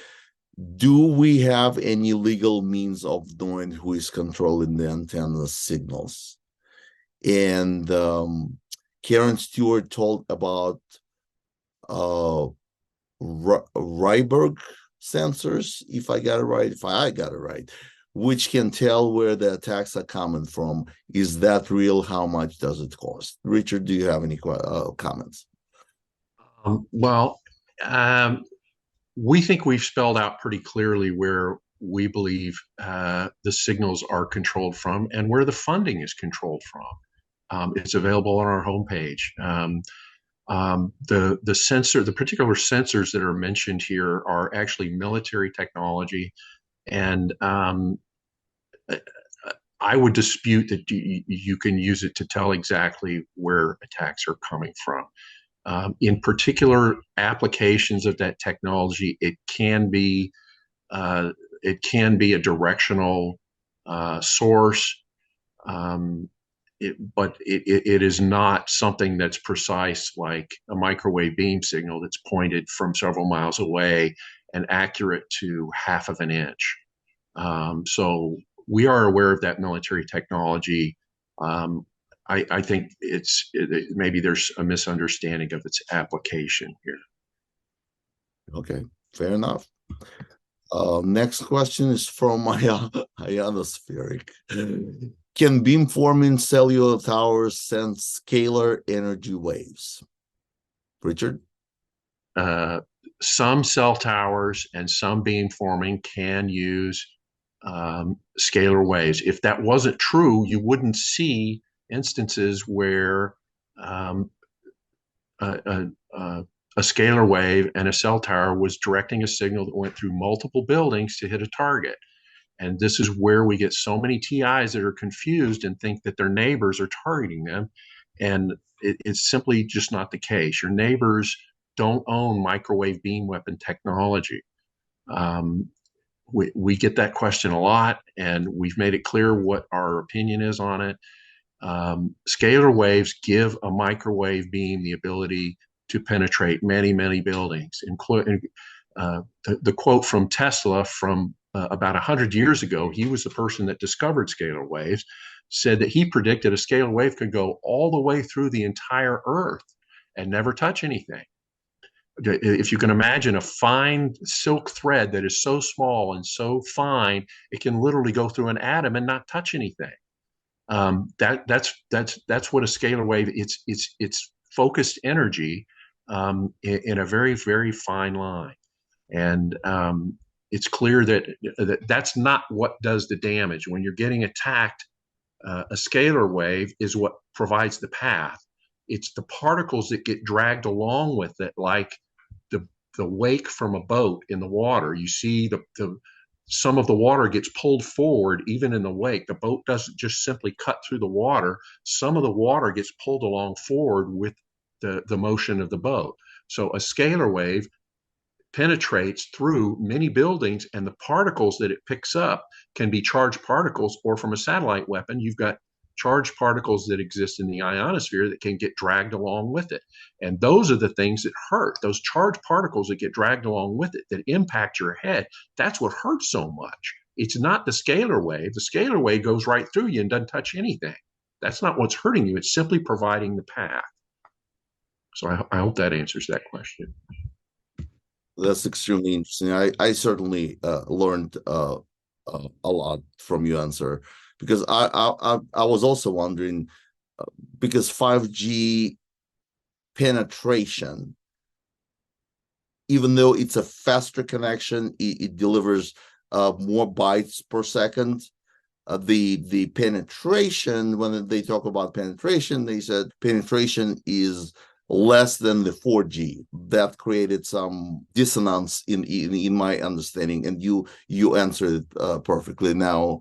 Do we have any legal means of knowing who is controlling the antenna signals? And Karen Stewart told about Ryberg sensors, if I got it right, which can tell where the attacks are coming from. Is that real? How much does it cost? Richard, do you have any comments? We think we've spelled out pretty clearly where we believe the signals are controlled from and where the funding is controlled from. It's available on our homepage. The particular sensors that are mentioned here are actually military technology, and I would dispute that you can use it to tell exactly where attacks are coming from. In particular applications of that technology, it can be a directional source, but it is not something that's precise like a microwave beam signal that's pointed from several miles away and accurate to half of an inch. So we are aware of that military technology. I think maybe there's a misunderstanding of its application here. Okay, fair enough. Next question is from Ionospheric. Can beamforming cellular towers send scalar energy waves? Richard? Some cell towers and some beamforming can use scalar waves. If that wasn't true, you wouldn't see instances where a scalar wave and a cell tower was directing a signal that went through multiple buildings to hit a target. And this is where we get so many TIs that are confused and think that their neighbors are targeting them. And it's simply just not the case. Your neighbors don't own microwave beam weapon technology. We get that question a lot, and we've made it clear what our opinion is on it. Scalar waves give a microwave beam the ability to penetrate many, many buildings, including the quote from Tesla from about 100 years ago. He was the person that discovered scalar waves, said that he predicted a scalar wave could go all the way through the entire Earth and never touch anything. If you can imagine a fine silk thread that is so small and so fine, it can literally go through an atom and not touch anything. That's what a scalar wave. It's focused energy in a very, very fine line, and it's clear that that's not what does the damage. When you're getting attacked, a scalar wave is what provides the path. It's the particles that get dragged along with it, like the wake from a boat in the water. You see some of the water gets pulled forward even in the wake. The boat doesn't just simply cut through the water. Some of the water gets pulled along forward with the motion of the boat. So a scalar wave penetrates through many buildings, and the particles that it picks up can be charged particles, or from a satellite weapon, you've got charged particles that exist in the ionosphere that can get dragged along with it. And those are the things that hurt. Those charged particles that get dragged along with it, that impact your head, that's what hurts so much. It's not the scalar wave. The scalar wave goes right through you and doesn't touch anything. That's not what's hurting you. It's simply providing the path. So I hope that answers that question. That's extremely interesting. I certainly learned a lot from your answer, because I was also wondering, because 5G penetration, even though it's a faster connection, it delivers more bytes per second. The penetration, when they talk about penetration, they said penetration is less than the 4G. That created some dissonance in my understanding, and you answered it perfectly. Now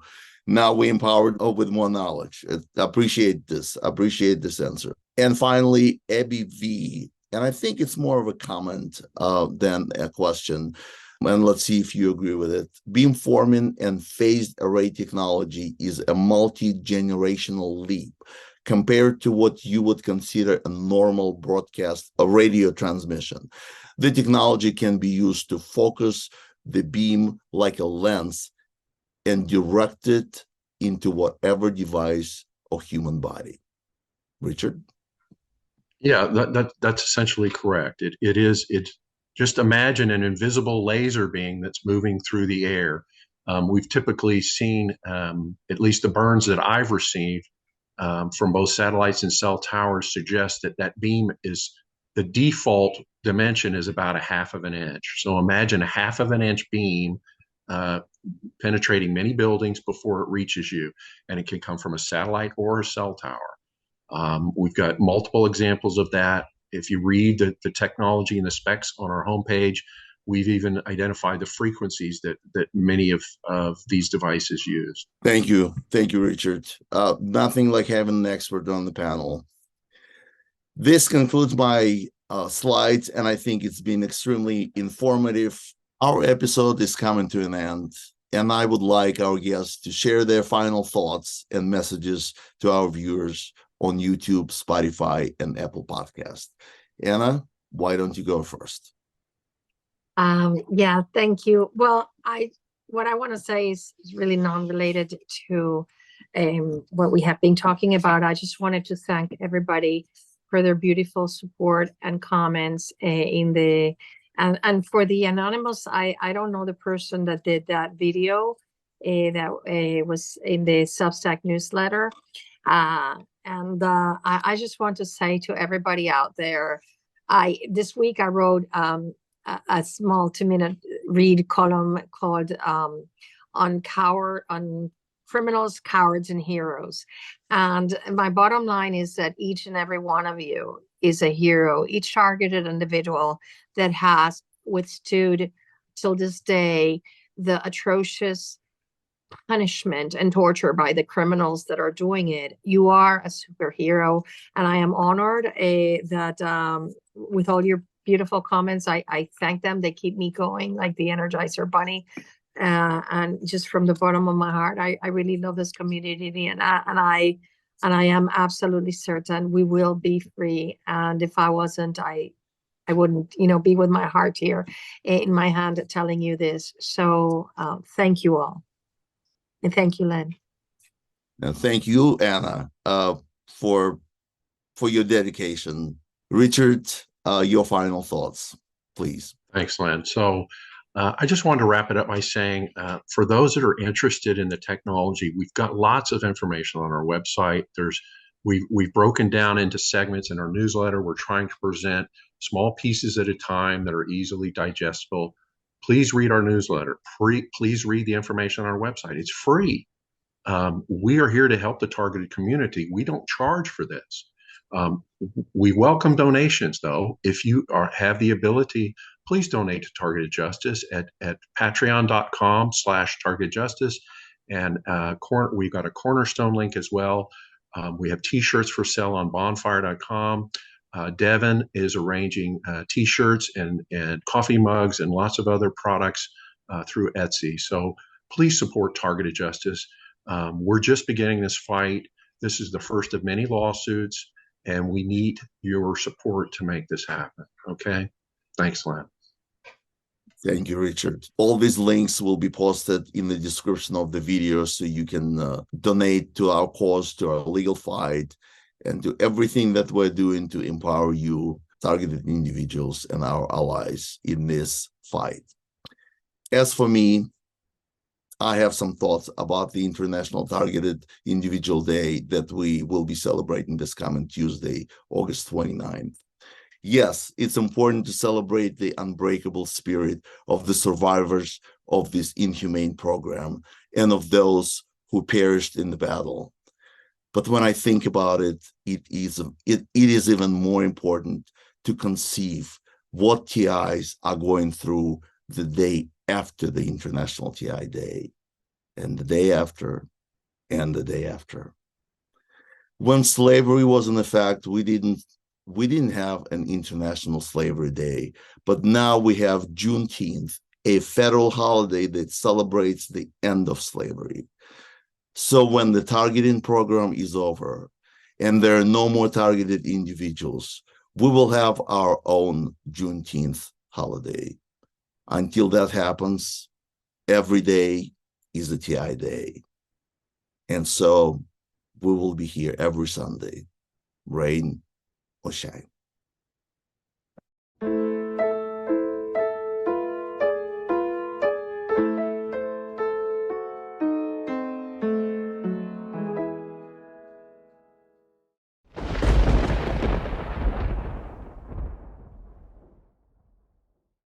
we empowered with more knowledge. Appreciate this answer. And finally, Abby V, and I think it's more of a comment than a question, and let's see if you agree with it. Beamforming and phased array technology is a multi-generational leap compared to what you would consider a normal broadcast or radio transmission. The technology can be used to focus the beam like a lens and direct it into whatever device or human body. Richard? Yeah, that's essentially correct. It's just imagine an invisible laser beam that's moving through the air. We've typically seen, at least the burns that I've received from both satellites and cell towers, suggest that beam is, the default dimension is about 1/2 of an inch. So imagine a 1/2 of an inch beam penetrating many buildings before it reaches you, and it can come from a satellite or a cell tower. We've got multiple examples of that. If you read the technology and the specs on our homepage, we've even identified the frequencies that many of these devices use. Thank you, Richard. Nothing like having an expert on the panel. This concludes my slides, and I think it's been extremely informative. Our episode is coming to an end, and I would like our guests to share their final thoughts and messages to our viewers on YouTube, Spotify, and Apple Podcast. Anna, why don't you go first? Yeah, thank you. Well, what I want to say is really non-related to what we have been talking about. I just wanted to thank everybody for their beautiful support and comments and for the anonymous. I don't know the person that did that video that was in the Substack newsletter. And I just want to say to everybody out there, this week I wrote a small 2-minute read column called on criminals, cowards, and heroes. And my bottom line is that each and every one of you is a hero, each targeted individual that has withstood till this day the atrocious punishment and torture by the criminals that are doing it. You are a superhero, and I am honored that with all your beautiful comments, I thank them. They keep me going like the Energizer Bunny. And just from the bottom of my heart, I really love this community, and I am absolutely certain we will be free. And if I wasn't, I I wouldn't, be with my heart here in my hand telling you this. So thank you all. And thank you, Len. And thank you, Anna, for your dedication. Richard, your final thoughts, please. Thanks, Len. So I just wanted to wrap it up by saying, for those that are interested in the technology, we've got lots of information on our website. We've broken down into segments in our newsletter. We're trying to present small pieces at a time that are easily digestible. Please read our newsletter. Please read the information on our website. It's free. We are here to help the targeted community. We don't charge for this. We welcome donations, though. If you have the ability, please donate to Targeted Justice at patreon.com/targetedjustice. And we've got a Cornerstone link as well. We have t-shirts for sale on bonfire.com. Devin is arranging t-shirts and coffee mugs and lots of other products through Etsy. So please support Targeted Justice. We're just beginning this fight. This is the first of many lawsuits, and we need your support to make this happen. Okay? Thanks, Len. Thank you, Richard. All these links will be posted in the description of the video so you can donate to our cause, to our legal fight, and to everything that we're doing to empower you, targeted individuals, and our allies in this fight. As for me, I have some thoughts about the International Targeted Individual Day that we will be celebrating this coming Tuesday, August 29th. Yes, it's important to celebrate the unbreakable spirit of the survivors of this inhumane program and of those who perished in the battle. But when I think about it, it is even more important to conceive what TIs are going through the day after the International TI Day, and the day after, and the day after. When slavery was in effect, we didn't have an International Slavery Day, but now we have Juneteenth, a federal holiday that celebrates the end of slavery. So when the targeting program is over and there are no more targeted individuals, we will have our own Juneteenth holiday. Until that happens, every day is a TI day. And so we will be here every Sunday, rain or shine.